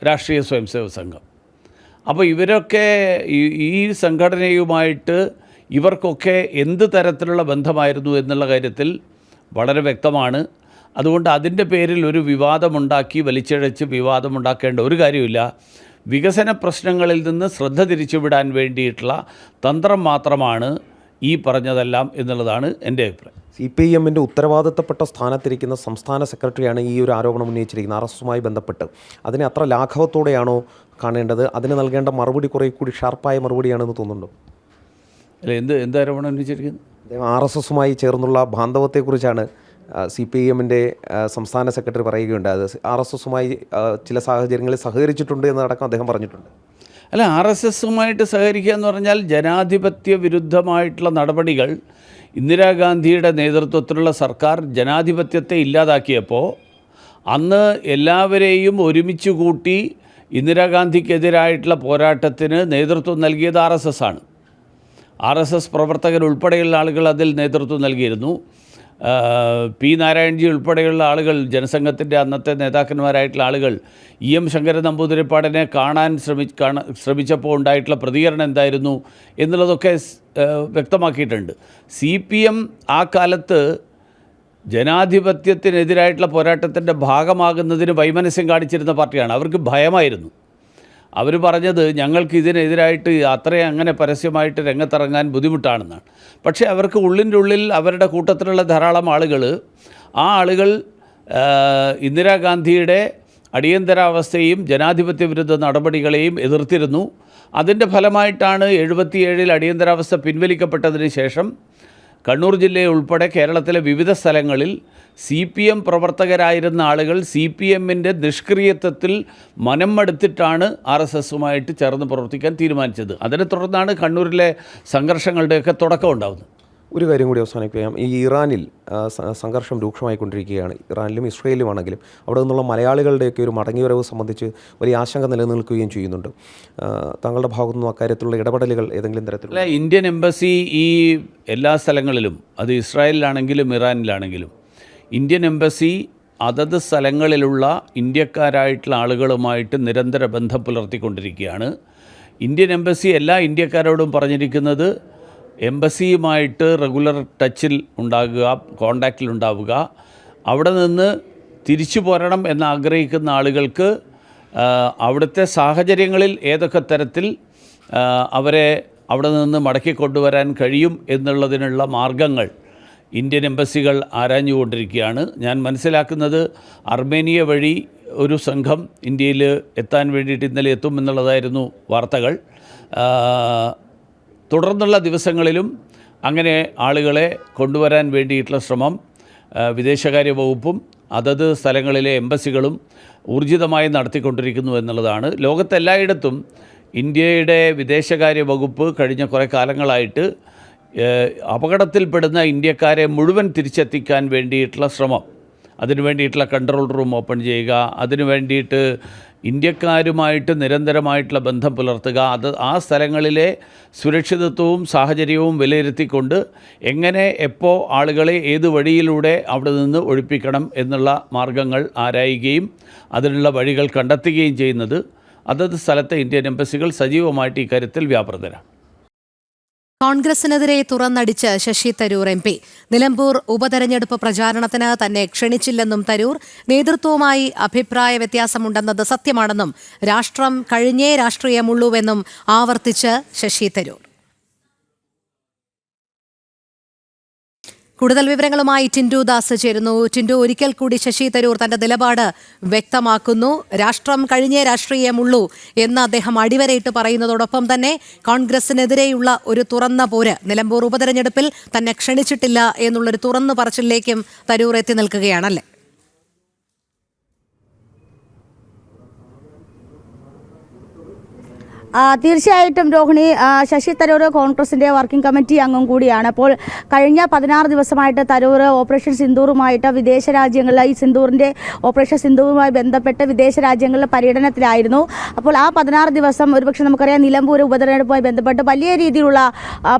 രാഷ്ട്രീയ സ്വയംസേവക സംഘം. അപ്പോൾ ഇവരൊക്കെ ഈ സംഘടനയുമായിട്ട് ഇവർക്കൊക്കെ എന്ത് തരത്തിലുള്ള ബന്ധമായിരുന്നു എന്നുള്ള കാര്യത്തിൽ വളരെ വ്യക്തമാണ്. അതുകൊണ്ട് അതിൻ്റെ പേരിൽ ഒരു വിവാദമുണ്ടാക്കി വലിച്ചിഴച്ച് വിവാദമുണ്ടാക്കേണ്ട ഒരു കാര്യമില്ല. വികസന പ്രശ്നങ്ങളിൽ നിന്ന് ശ്രദ്ധ തിരിച്ചുവിടാൻ വേണ്ടിയിട്ടുള്ള തന്ത്രം മാത്രമാണ് ഈ പറഞ്ഞതെല്ലാം എന്നുള്ളതാണ് എൻ്റെ അഭിപ്രായം. CPIMൻ്റെ ഉത്തരവാദിത്തപ്പെട്ട സ്ഥാനത്തിരിക്കുന്ന സംസ്ഥാന സെക്രട്ടറിയാണ് ഈ ഒരു ആരോപണം ഉന്നയിച്ചിരിക്കുന്നത് RSSുമായി ബന്ധപ്പെട്ട്. അതിനെ അത്ര ലാഘവത്തോടെയാണോ കാണേണ്ടത്? അതിന് നൽകേണ്ട മറുപടി കുറേ കൂടി ഷാർപ്പായ മറുപടിയാണെന്ന് തോന്നുന്നുണ്ടോ? അല്ല, എന്ത് ആരോപണം ഉന്നയിച്ചിരിക്കുന്നത്? RSSുമായി ചേർന്നുള്ള ബാന്ധവത്തെക്കുറിച്ചാണ് CPIMൻ്റെ സംസ്ഥാന സെക്രട്ടറി പറയുകയുണ്ട്. അത് RSSുമായി ചില സാഹചര്യങ്ങളിൽ സഹകരിച്ചിട്ടുണ്ട് എന്നടക്കം അദ്ദേഹം പറഞ്ഞിട്ടുണ്ട്. അല്ല, RSSുമായിട്ട് സഹകരിക്കുക എന്ന് പറഞ്ഞാൽ ജനാധിപത്യ വിരുദ്ധമായിട്ടുള്ള നടപടികൾ ഇന്ദിരാഗാന്ധിയുടെ നേതൃത്വത്തിലുള്ള സർക്കാർ ജനാധിപത്യത്തെ ഇല്ലാതാക്കിയപ്പോൾ അന്ന് എല്ലാവരെയും ഒരുമിച്ച് കൂട്ടി ഇന്ദിരാഗാന്ധിക്കെതിരായിട്ടുള്ള പോരാട്ടത്തിന് നേതൃത്വം നൽകിയത് RSSആണ്. RSS പ്രവർത്തകരുൾപ്പെടെയുള്ള ആളുകൾ അതിൽ നേതൃത്വം നൽകിയിരുന്നു. P. നാരായൺജി ഉൾപ്പെടെയുള്ള ആളുകൾ, ജനസംഘത്തിൻ്റെ അന്നത്തെ നേതാക്കന്മാരായിട്ടുള്ള ആളുകൾ EM ശങ്കരൻ നമ്പൂതിരിപ്പാടിനെ കാണാൻ ശ്രമിച്ചപ്പോൾ ഉണ്ടായിട്ടുള്ള പ്രതികരണം എന്തായിരുന്നു എന്നുള്ളതൊക്കെ വ്യക്തമാക്കിയിട്ടുണ്ട്. CPM ആ കാലത്ത് ജനാധിപത്യത്തിനെതിരായിട്ടുള്ള പോരാട്ടത്തിൻ്റെ ഭാഗമാകുന്നതിന് വൈമനസ്യം കാണിച്ചിരുന്ന പാർട്ടിയാണ്. അവർക്ക് ഭയമായിരുന്നു. അവർ പറഞ്ഞത് ഞങ്ങൾക്ക് ഇതിനെതിരായിട്ട് അത്രയും അങ്ങനെ പരസ്യമായിട്ട് രംഗത്തിറങ്ങാൻ ബുദ്ധിമുട്ടാണെന്നാണ്. പക്ഷേ അവർക്ക് ഉള്ളിൻ്റെ ഉള്ളിൽ അവരുടെ കൂട്ടത്തിലുള്ള ധാരാളം ആളുകൾ, ആ ആളുകൾ ഇന്ദിരാഗാന്ധിയുടെ അടിയന്തരാവസ്ഥയും ജനാധിപത്യ വിരുദ്ധ നടപടികളെയും എതിർത്തിരുന്നു. അതിൻ്റെ ഫലമായിട്ടാണ് 77 അടിയന്തരാവസ്ഥ പിൻവലിക്കപ്പെട്ടതിന് ശേഷം കണ്ണൂർ ജില്ലയിൽ ഉൾപ്പെടെ കേരളത്തിലെ വിവിധ സ്ഥലങ്ങളിൽ CPM പ്രവർത്തകരായിരുന്ന ആളുകൾ CPMൻ്റെ നിഷ്ക്രിയത്വത്തിൽ മനം മടുത്തിട്ടാണ് RSSുമായിട്ട് ചേർന്ന് പ്രവർത്തിക്കാൻ തീരുമാനിച്ചത്. അതിനെ തുടർന്നാണ് കണ്ണൂരിലെ സംഘർഷങ്ങളുടെയൊക്കെ തുടക്കം ഉണ്ടാകുന്നത്. ഒരു കാര്യം കൂടി അവസാനിപ്പിക്കാം. ഈ ഇറാനിൽ സംഘർഷം രൂക്ഷമായിക്കൊണ്ടിരിക്കുകയാണ്. ഇറാനിലും ഇസ്രയേലുമാണെങ്കിലും അവിടെ നിന്നുള്ള മലയാളികളുടെയൊക്കെ ഒരു മടങ്ങിവരവ് സംബന്ധിച്ച് വലിയ ആശങ്ക നിലനിൽക്കുകയും ചെയ്യുന്നുണ്ട്. താങ്കളുടെ ഭാഗത്തു നിന്നും അക്കാര്യത്തിലുള്ള ഇടപെടലുകൾ ഏതെങ്കിലും തരത്തിലുള്ള? ഇന്ത്യൻ എംബസി ഈ എല്ലാ സ്ഥലങ്ങളിലും, അത് ഇസ്രായേലിലാണെങ്കിലും ഇറാനിലാണെങ്കിലും, ഇന്ത്യൻ എംബസി അതത് സ്ഥലങ്ങളിലുള്ള ഇന്ത്യക്കാരായിട്ടുള്ള ആളുകളുമായിട്ട് നിരന്തര ബന്ധം പുലർത്തിക്കൊണ്ടിരിക്കുകയാണ്. ഇന്ത്യൻ എംബസി എല്ലാ ഇന്ത്യക്കാരോടും പറഞ്ഞിരിക്കുന്നത് എംബസിയുമായിട്ട് റെഗുലർ ടച്ചിൽ ഉണ്ടാകുക, കോണ്ടാക്റ്റിൽ ഉണ്ടാവുക. അവിടെ നിന്ന് തിരിച്ചു പോരണം എന്നാഗ്രഹിക്കുന്ന ആളുകൾക്ക് അവിടുത്തെ സാഹചര്യങ്ങളിൽ ഏതൊക്കെ തരത്തിൽ അവരെ അവിടെ നിന്ന് മടക്കി കൊണ്ടുവരാൻ കഴിയും എന്നുള്ളതിനുള്ള മാർഗങ്ങൾ ഇന്ത്യൻ എംബസികൾ ആരാഞ്ഞുകൊണ്ടിരിക്കുകയാണ്. ഞാൻ മനസ്സിലാക്കുന്നത് അർമേനിയ വഴി ഒരു സംഘം ഇന്ത്യയിൽ എത്താൻ വേണ്ടിയിട്ട് ഇന്നലെ എത്തുമെന്നുള്ളതായിരുന്നു വാർത്തകൾ. തുടർന്നുള്ള ദിവസങ്ങളിലും അങ്ങനെ ആളുകളെ കൊണ്ടുവരാൻ വേണ്ടിയിട്ടുള്ള ശ്രമം വിദേശകാര്യ വകുപ്പും അതത് സ്ഥലങ്ങളിലെ എംബസികളും ഊർജിതമായി നടത്തിക്കൊണ്ടിരിക്കുന്നു എന്നുള്ളതാണ്. ലോകത്തെല്ലായിടത്തും ഇന്ത്യയുടെ വിദേശകാര്യ വകുപ്പ് കഴിഞ്ഞ കുറേ കാലങ്ങളായിട്ട് അപകടത്തിൽപ്പെടുന്ന ഇന്ത്യക്കാരെ മുഴുവൻ തിരിച്ചെത്തിക്കാൻ വേണ്ടിയിട്ടുള്ള ശ്രമം, അതിനു വേണ്ടിയിട്ടുള്ള കൺട്രോൾ റൂം ഓപ്പൺ ചെയ്യുക, അതിനു വേണ്ടിയിട്ട് ഇന്ത്യക്കാരുമായിട്ട് നിരന്തരമായിട്ടുള്ള ബന്ധം പുലർത്തുക, ആ സ്ഥലങ്ങളിലെ സുരക്ഷിതത്വവും സാഹചര്യവും വിലയിരുത്തിക്കൊണ്ട് എങ്ങനെ എപ്പോൾ ആളുകളെ ഏത് വഴിയിലൂടെ അവിടെ നിന്ന് ഒഴിപ്പിക്കണം എന്നുള്ള മാർഗങ്ങൾ ആരായുകയും അതിനുള്ള വഴികൾ കണ്ടെത്തുകയും ചെയ്യുന്നത് അതത് സ്ഥലത്തെ ഇന്ത്യൻ എംബസികൾ സജീവമായിട്ട് ഇക്കാര്യത്തിൽ വ്യാപൃതരാണ്. കോൺഗ്രസിനെതിരെ തുറന്നടിച്ച് ശശി തരൂർ MP. നിലമ്പൂർ ഉപതെരഞ്ഞെടുപ്പ് പ്രചാരണത്തിന് തന്നെ ക്ഷണിച്ചില്ലെന്നും തരൂർ, നേതൃത്വവുമായി അഭിപ്രായ വ്യത്യാസമുണ്ടെന്നത് സത്യമാണെന്നും രാഷ്ട്രം കഴിഞ്ഞേ രാഷ്ട്രീയമുള്ളൂവെന്നും ആവർത്തിച്ച് ശശി തരൂർ. കൂടുതൽ വിവരങ്ങളുമായി ടിൻഡു ദാസ് ചേരുന്നു. ടിൻഡു, ഒരിക്കൽ കൂടി ശശി തരൂർ തന്റെ നിലപാട് വ്യക്തമാക്കുന്നു. രാഷ്ട്രം കഴിഞ്ഞേ രാഷ്ട്രീയമുള്ളൂ എന്ന് അദ്ദേഹം അടിവരയിട്ട് പറയുന്നതോടൊപ്പം തന്നെ കോൺഗ്രസിനെതിരെയുള്ള ഒരു തുറന്ന പോര്, നിലമ്പൂർ ഉപതെരഞ്ഞെടുപ്പിൽ തന്നെ ക്ഷണിച്ചിട്ടില്ല എന്നുള്ളൊരു തുറന്നു പറച്ചിലേക്കും തരൂർ എത്തി നിൽക്കുകയാണല്ലേ? തീർച്ചയായിട്ടും രോഹിണി, ശശി തരൂർ കോൺഗ്രസിൻ്റെ വർക്കിംഗ് കമ്മിറ്റി അംഗം കൂടിയാണ്. അപ്പോൾ കഴിഞ്ഞ 16 ദിവസമായിട്ട് തരൂർ ഓപ്പറേഷൻ സിന്ദൂറുമായിട്ട് വിദേശ രാജ്യങ്ങളിൽ, ഈ സിന്ദൂറിൻ്റെ ഓപ്പറേഷൻ സിന്ദൂറുമായി ബന്ധപ്പെട്ട് വിദേശ രാജ്യങ്ങളിൽ പര്യടനത്തിലായിരുന്നു. അപ്പോൾ ആ 16 ദിവസം ഒരുപക്ഷെ നമുക്കറിയാം നിലമ്പൂർ ഉപതെരഞ്ഞെടുപ്പുമായി ബന്ധപ്പെട്ട് വലിയ രീതിയിലുള്ള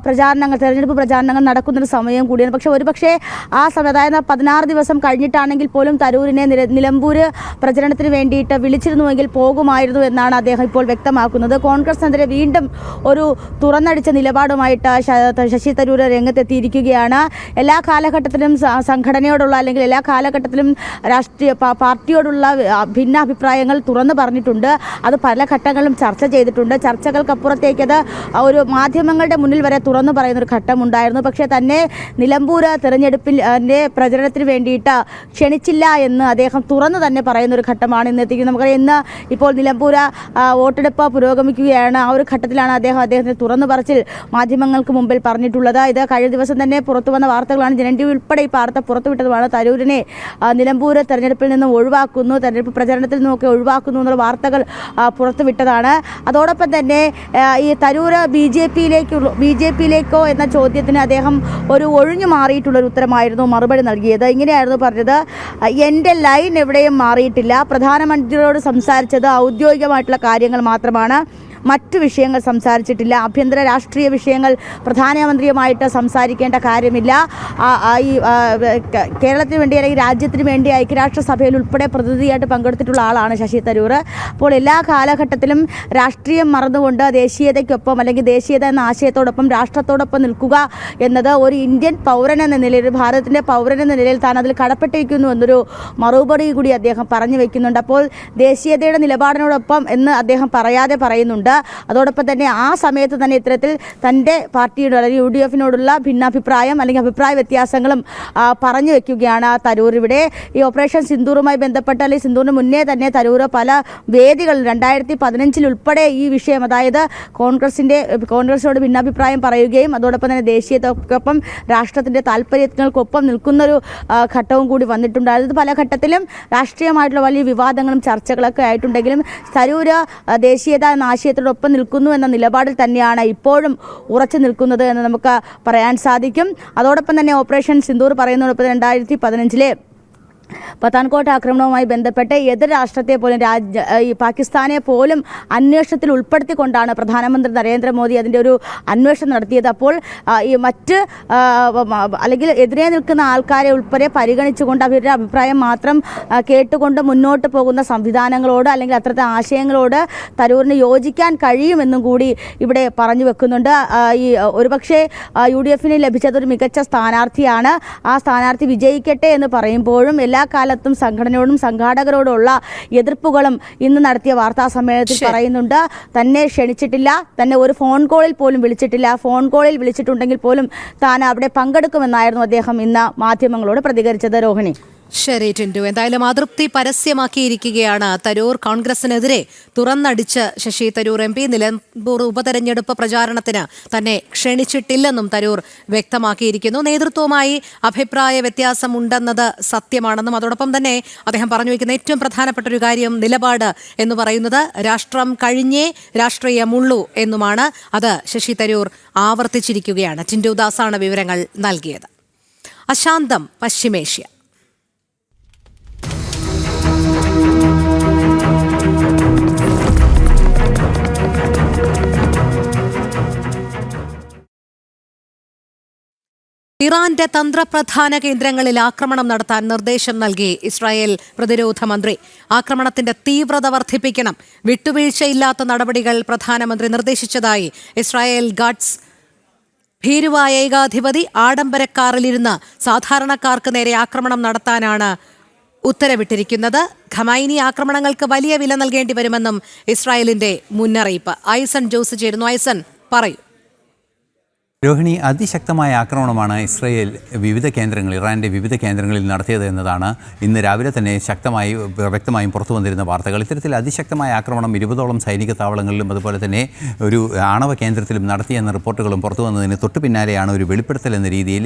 തെരഞ്ഞെടുപ്പ് പ്രചാരണങ്ങൾ നടക്കുന്നൊരു സമയം കൂടിയാണ്. പക്ഷേ ഒരുപക്ഷെ ആ സമയം, അതായത് 16 ദിവസം കഴിഞ്ഞിട്ടാണെങ്കിൽ പോലും തരൂരിനെ നിലമ്പൂർ പ്രചരണത്തിന് വേണ്ടിയിട്ട് വിളിച്ചിരുന്നുവെങ്കിൽ പോകുമായിരുന്നു എന്നാണ് അദ്ദേഹം ഇപ്പോൾ വ്യക്തമാക്കുന്നത്. കോൺഗ്രസിനെതിരെ വീണ്ടും ഒരു തുറന്നടിച്ച നിലപാടുമായിട്ട് ശശി തരൂർ രംഗത്തെത്തിയിരിക്കുകയാണ്. എല്ലാ കാലഘട്ടത്തിലും സംഘടനയോടുള്ള, അല്ലെങ്കിൽ എല്ലാ കാലഘട്ടത്തിലും രാഷ്ട്രീയ പാർട്ടിയോടുള്ള ഭിന്നാഭിപ്രായങ്ങൾ തുറന്നു പറഞ്ഞിട്ടുണ്ട്. അത് പല ഘട്ടങ്ങളിലും ചർച്ച ചെയ്തിട്ടുണ്ട്. ചർച്ചകൾക്കപ്പുറത്തേക്ക് അത് ഒരു മാധ്യമങ്ങളുടെ മുന്നിൽ വരെ തുറന്നു പറയുന്നൊരു ഘട്ടമുണ്ടായിരുന്നു. പക്ഷേ തന്നെ നിലമ്പൂർ തെരഞ്ഞെടുപ്പിൽ പ്രചരണത്തിന് വേണ്ടിയിട്ട് ക്ഷണിച്ചില്ല എന്ന് അദ്ദേഹം തുറന്നു തന്നെ പറയുന്നൊരു ഘട്ടമാണ് ഇന്ന് എത്തിക്കുന്നത്. നമുക്കറിയാം ഇന്ന് ഇപ്പോൾ നിലമ്പൂർ വോട്ടെടുപ്പ് പുരോഗമിക്കുകയാണ്. ആ ഒരു ഘട്ടത്തിലാണ് അദ്ദേഹത്തിന് തുറന്നു പറച്ചിൽ മാധ്യമങ്ങൾക്ക് മുമ്പിൽ പറഞ്ഞിട്ടുള്ളത്. ഇത് കഴിഞ്ഞ ദിവസം തന്നെ പുറത്തു വന്ന വാർത്തകളാണ്. ജനന്റി ഉൾപ്പെടെ ഈ വാർത്ത പുറത്തുവിട്ടതുമാണ്. തരൂരിനെ നിലമ്പൂർ തെരഞ്ഞെടുപ്പിൽ നിന്ന് ഒഴിവാക്കുന്നു, തെരഞ്ഞെടുപ്പ് പ്രചരണത്തിൽ നിന്നൊക്കെ ഒഴിവാക്കുന്നു എന്നുള്ള വാർത്തകൾ പുറത്തുവിട്ടതാണ്. അതോടൊപ്പം തന്നെ ഈ തരൂർ ബി ജെ പിയിലേക്കോ എന്ന ചോദ്യത്തിന് അദ്ദേഹം ഒരു ഒഴിഞ്ഞു മാറിയിട്ടുള്ളൊരു ഉത്തരമായിരുന്നു മറുപടി നൽകിയത്. ഇങ്ങനെയായിരുന്നു പറഞ്ഞത്: എൻ്റെ ലൈൻ എവിടെയും മാറിയിട്ടില്ല. പ്രധാനമന്ത്രിയോട് സംസാരിച്ചത് ഔദ്യോഗികമായിട്ടുള്ള കാര്യങ്ങൾ മാത്രമാണ്, മറ്റു വിഷയങ്ങൾ സംസാരിച്ചിട്ടില്ല. ആഭ്യന്തര രാഷ്ട്രീയ വിഷയങ്ങൾ പ്രധാനമന്ത്രിയുമായിട്ട് സംസാരിക്കേണ്ട കാര്യമില്ല. ഈ കേരളത്തിന് വേണ്ടി അല്ലെങ്കിൽ രാജ്യത്തിന് വേണ്ടി ഐക്യരാഷ്ട്രസഭയിൽ ഉൾപ്പെടെ പ്രതിനിധിയായിട്ട് പങ്കെടുത്തിട്ടുള്ള ആളാണ് ശശി തരൂർ. അപ്പോൾ എല്ലാ കാലഘട്ടത്തിലും രാഷ്ട്രീയം മറന്നുകൊണ്ട് ദേശീയതയ്ക്കൊപ്പം, അല്ലെങ്കിൽ ദേശീയത എന്ന ആശയത്തോടൊപ്പം രാഷ്ട്രത്തോടൊപ്പം നിൽക്കുക എന്നത് ഒരു ഇന്ത്യൻ പൗരൻ എന്ന നിലയിൽ, ഒരു ഭാരതത്തിൻ്റെ പൗരൻ എന്ന നിലയിൽ താൻ അതിൽ കടപ്പെട്ടിരിക്കുന്നു എന്നൊരു മറുപടി കൂടി അദ്ദേഹം പറഞ്ഞു വയ്ക്കുന്നുണ്ട്. അപ്പോൾ ദേശീയതയുടെ നിലപാടിനോടൊപ്പം എന്ന് അദ്ദേഹം പറയാതെ പറയുന്നുണ്ട്. അതോടൊപ്പം തന്നെ ആ സമയത്ത് തന്നെ ഇത്തരത്തിൽ തൻ്റെ പാർട്ടിയുടെ, അല്ലെങ്കിൽ UDF-നോടുള്ള ഭിന്നാഭിപ്രായം അല്ലെങ്കിൽ അഭിപ്രായ വ്യത്യാസങ്ങളും പറഞ്ഞു വെക്കുകയാണ് തരൂർ. ഇവിടെ ഈ ഓപ്പറേഷൻ സിന്ദൂറുമായി ബന്ധപ്പെട്ട്, അല്ലെങ്കിൽ സിന്ദൂറിന് മുന്നേ തന്നെ തരൂർ പല വേദികളിൽ 2015 ഉൾപ്പെടെ ഈ വിഷയം, അതായത് കോൺഗ്രസിനോട് ഭിന്നാഭിപ്രായം പറയുകയും അതോടൊപ്പം തന്നെ ദേശീയതയ്ക്കൊപ്പം രാഷ്ട്രത്തിൻ്റെ താല്പര്യങ്ങൾക്കൊപ്പം നിൽക്കുന്നൊരു ഘട്ടവും കൂടി വന്നിട്ടുണ്ട്. അതായത് പല ഘട്ടത്തിലും രാഷ്ട്രീയമായിട്ടുള്ള വലിയ വിവാദങ്ങളും ചർച്ചകളൊക്കെ ആയിട്ടുണ്ടെങ്കിലും തരൂർ ദേശീയത എന്ന ആശയത്തോടൊപ്പം നിൽക്കുന്നു എന്ന നിലപാടിൽ തന്നെയാണ് ഇപ്പോഴും ഉറച്ചു നിൽക്കുന്നത് എന്ന് നമുക്ക് പറയാൻ സാധിക്കും. അതോടൊപ്പം തന്നെ ഓപ്പറേഷൻ സിന്ദൂർ പറയുന്നതോടൊപ്പം 2015 പത്താൻകോട്ട് ആക്രമണവുമായി ബന്ധപ്പെട്ട് എതിർ രാഷ്ട്രത്തെ പോലും, ഈ പാകിസ്ഥാനെ പോലും അന്വേഷണത്തിൽ ഉൾപ്പെടുത്തിക്കൊണ്ടാണ് പ്രധാനമന്ത്രി നരേന്ദ്രമോദി അതിൻ്റെ ഒരു അന്വേഷണം നടത്തിയത്. അപ്പോൾ ഈ മറ്റ് അല്ലെങ്കിൽ എതിരെ നിൽക്കുന്ന ആൾക്കാരെ ഉൾപ്പെടെ പരിഗണിച്ചുകൊണ്ട് അവരുടെ അഭിപ്രായം മാത്രം കേട്ടുകൊണ്ട് മുന്നോട്ട് പോകുന്ന സംവിധാനങ്ങളോട്, അല്ലെങ്കിൽ അത്തരത്തെ ആശയങ്ങളോട് തരൂരിന് യോജിക്കാൻ കഴിയുമെന്നും കൂടി ഇവിടെ പറഞ്ഞു വെക്കുന്നുണ്ട്. ഈ ഒരുപക്ഷെ UDF-ന് ലഭിച്ചതൊരു മികച്ച സ്ഥാനാർത്ഥിയാണ്. ആ സ്ഥാനാർത്ഥി വിജയിക്കട്ടെ എന്ന് പറയുമ്പോഴും എല്ലാ കാലത്തും സംഘടനയോടും സംഘാടകരോടുള്ള എതിർപ്പുകളും ഇന്ന് നടത്തിയ വാർത്താ സമ്മേളനത്തിൽ പറയുന്നുണ്ട്. തന്നെ ക്ഷണിച്ചിട്ടില്ല, തന്നെ ഒരു ഫോൺ കോളിൽ പോലും വിളിച്ചിട്ടില്ല. ഫോൺ കോളിൽ വിളിച്ചിട്ടുണ്ടെങ്കിൽ പോലും താൻ അവിടെ പങ്കെടുക്കുമെന്നായിരുന്നു അദ്ദേഹം ഇന്ന് മാധ്യമങ്ങളോട് പ്രതികരിച്ചത്. രോഹിണി. ശരി ടിൻഡു, എന്തായാലും അതൃപ്തി പരസ്യമാക്കിയിരിക്കുകയാണ് തരൂർ. കോൺഗ്രസിനെതിരെ തുറന്നടിച്ച് ശശി തരൂർ MP നിലമ്പൂർ ഉപതെരഞ്ഞെടുപ്പ് പ്രചാരണത്തിന് തന്നെ ക്ഷണിച്ചിട്ടില്ലെന്നും തരൂർ വ്യക്തമാക്കിയിരിക്കുന്നു. നേതൃത്വവുമായി അഭിപ്രായ വ്യത്യാസം ഉണ്ടെന്നത് സത്യമാണെന്നും അതോടൊപ്പം തന്നെ അദ്ദേഹം പറഞ്ഞു വയ്ക്കുന്ന ഏറ്റവും പ്രധാനപ്പെട്ട ഒരു കാര്യം നിലപാട് എന്ന് പറയുന്നത് രാഷ്ട്രം കഴിഞ്ഞേ രാഷ്ട്രീയമുള്ളൂ എന്നുമാണ്. അത് ശശി തരൂർ ആവർത്തിച്ചിരിക്കുകയാണ്. ടിൻഡു ദാസാണ് വിവരങ്ങൾ നൽകിയത്. അശാന്തം പശ്ചിമേഷ്യ. ഇറാന്റെ തന്ത്രപ്രധാന കേന്ദ്രങ്ങളിൽ ആക്രമണം നടത്താൻ നിർദ്ദേശം നൽകി ഇസ്രായേൽ പ്രതിരോധ മന്ത്രി. ആക്രമണത്തിന്റെ തീവ്രത വർദ്ധിപ്പിക്കണം, വിട്ടുവീഴ്ചയില്ലാത്ത നടപടികൾ പ്രധാനമന്ത്രി നിർദ്ദേശിച്ചതായി ഇസ്രായേൽ ഗാഡ്സ്. ഭീരുവായ ഏകാധിപതി ആഡംബരക്കാറിലിരുന്ന് സാധാരണക്കാർക്ക് നേരെ ആക്രമണം നടത്താനാണ് ഉത്തരവിട്ടിരിക്കുന്നത്. ഖമൈനി ആക്രമണങ്ങൾക്ക് വലിയ വില നൽകേണ്ടി വരുമെന്നും ഇസ്രായേലിന്റെ മുന്നറിയിപ്പ്. ഐസൺ ജോസ് ചേരുന്നു. ഐസൺ, പറയൂ. രോഹിണി, അതിശക്തമായ ആക്രമണമാണ് ഇസ്രയേൽ ഇറാൻ്റെ വിവിധ കേന്ദ്രങ്ങളിൽ നടത്തിയത് എന്നതാണ് ഇന്ന് രാവിലെ തന്നെ വ്യക്തമായും പുറത്തു വന്നിരുന്ന വാർത്തകൾ. ഇത്തരത്തിൽ അതിശക്തമായ ആക്രമണം 20ഓളം സൈനിക താവളങ്ങളിലും അതുപോലെ തന്നെ ഒരു ആണവ കേന്ദ്രത്തിലും നടത്തിയെന്ന റിപ്പോർട്ടുകളും പുറത്തു വന്നതിന് തൊട്ടു പിന്നാലെയാണ് ഒരു വെളിപ്പെടുത്തൽ എന്ന രീതിയിൽ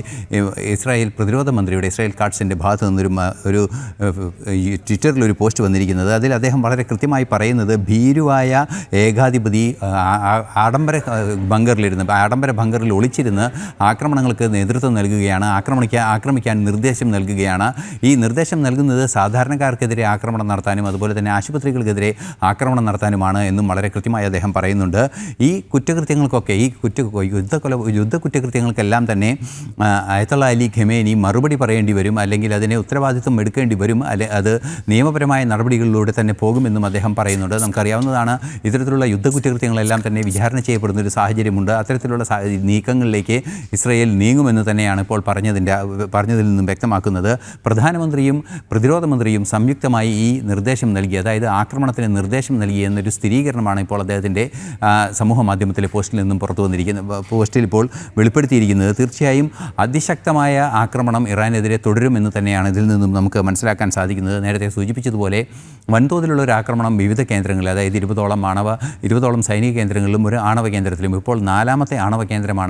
ഇസ്രായേൽ പ്രതിരോധ മന്ത്രിയുടെ ഇസ്രായേൽ കാട്സിൻ്റെ ഭാഗത്തു നിന്നൊരു ട്വിറ്ററിൽ ഒരു പോസ്റ്റ് വന്നിരിക്കുന്നത്. അതിൽ അദ്ദേഹം വളരെ കൃത്യമായി പറയുന്നത്, ഭീരുവായ ഏകാധിപതി ആഡംബര ബങ്കറിൽ ഒളിച്ചിരുന്ന് ആക്രമണങ്ങൾക്ക് നേതൃത്വം നൽകുകയാണ്, ആക്രമിക്കാൻ നിർദ്ദേശം നൽകുകയാണ്. ഈ നിർദ്ദേശം നൽകുന്നത് സാധാരണക്കാർക്കെതിരെ ആക്രമണം നടത്താനും അതുപോലെ തന്നെ ആശുപത്രികൾക്കെതിരെ ആക്രമണം നടത്താനുമാണ് എന്നും വളരെ കൃത്യമായി അദ്ദേഹം പറയുന്നുണ്ട്. ഈ കുറ്റകൃത്യങ്ങൾക്കൊക്കെ യുദ്ധ കുറ്റകൃത്യങ്ങൾക്കെല്ലാം തന്നെ അയത്തുള്ള അലി ഖമേനി മറുപടി പറയേണ്ടി വരും, അല്ലെങ്കിൽ അതിനെ ഉത്തരവാദിത്വം എടുക്കേണ്ടി വരും, അത് നിയമപരമായ നടപടികളിലൂടെ തന്നെ പോകുമെന്നും അദ്ദേഹം പറയുന്നുണ്ട്. നമുക്കറിയാവുന്നതാണ്, ഇത്തരത്തിലുള്ള യുദ്ധ കുറ്റകൃത്യങ്ങളെല്ലാം തന്നെ വിചാരണ ചെയ്യപ്പെടുന്ന ഒരു സാഹചര്യമുണ്ട്. അത്തരത്തിലുള്ള നീക്കങ്ങളിലേക്ക് ഇസ്രയേൽ നീങ്ങുമെന്ന് തന്നെയാണ് ഇപ്പോൾ പറഞ്ഞതിൽ നിന്നും വ്യക്തമാക്കുന്നത്. പ്രധാനമന്ത്രിയും പ്രതിരോധ മന്ത്രിയും സംയുക്തമായി ഈ നിർദ്ദേശം നൽകി, അതായത് ആക്രമണത്തിന് നിർദ്ദേശം നൽകി എന്നൊരു സ്ഥിരീകരണമാണ് ഇപ്പോൾ അദ്ദേഹത്തിൻ്റെ സമൂഹ മാധ്യമത്തിലെ പോസ്റ്റിൽ ഇപ്പോൾ വെളിപ്പെടുത്തിയിരിക്കുന്നത്. തീർച്ചയായും അതിശക്തമായ ആക്രമണം ഇറാനെതിരെ തുടരുമെന്ന് തന്നെയാണ് ഇതിൽ നിന്നും നമുക്ക് മനസ്സിലാക്കാൻ സാധിക്കുന്നത്. നേരത്തെ സൂചിപ്പിച്ചതുപോലെ വൻതോതിലുള്ള ഒരു ആക്രമണം വിവിധ കേന്ദ്രങ്ങളിൽ, അതായത് 20ഓളം സൈനിക കേന്ദ്രങ്ങളിലും ഒരു ആണവ കേന്ദ്രത്തിലും, ഇപ്പോൾ 4ാമത്തെ ആണവ കേന്ദ്രമാണ്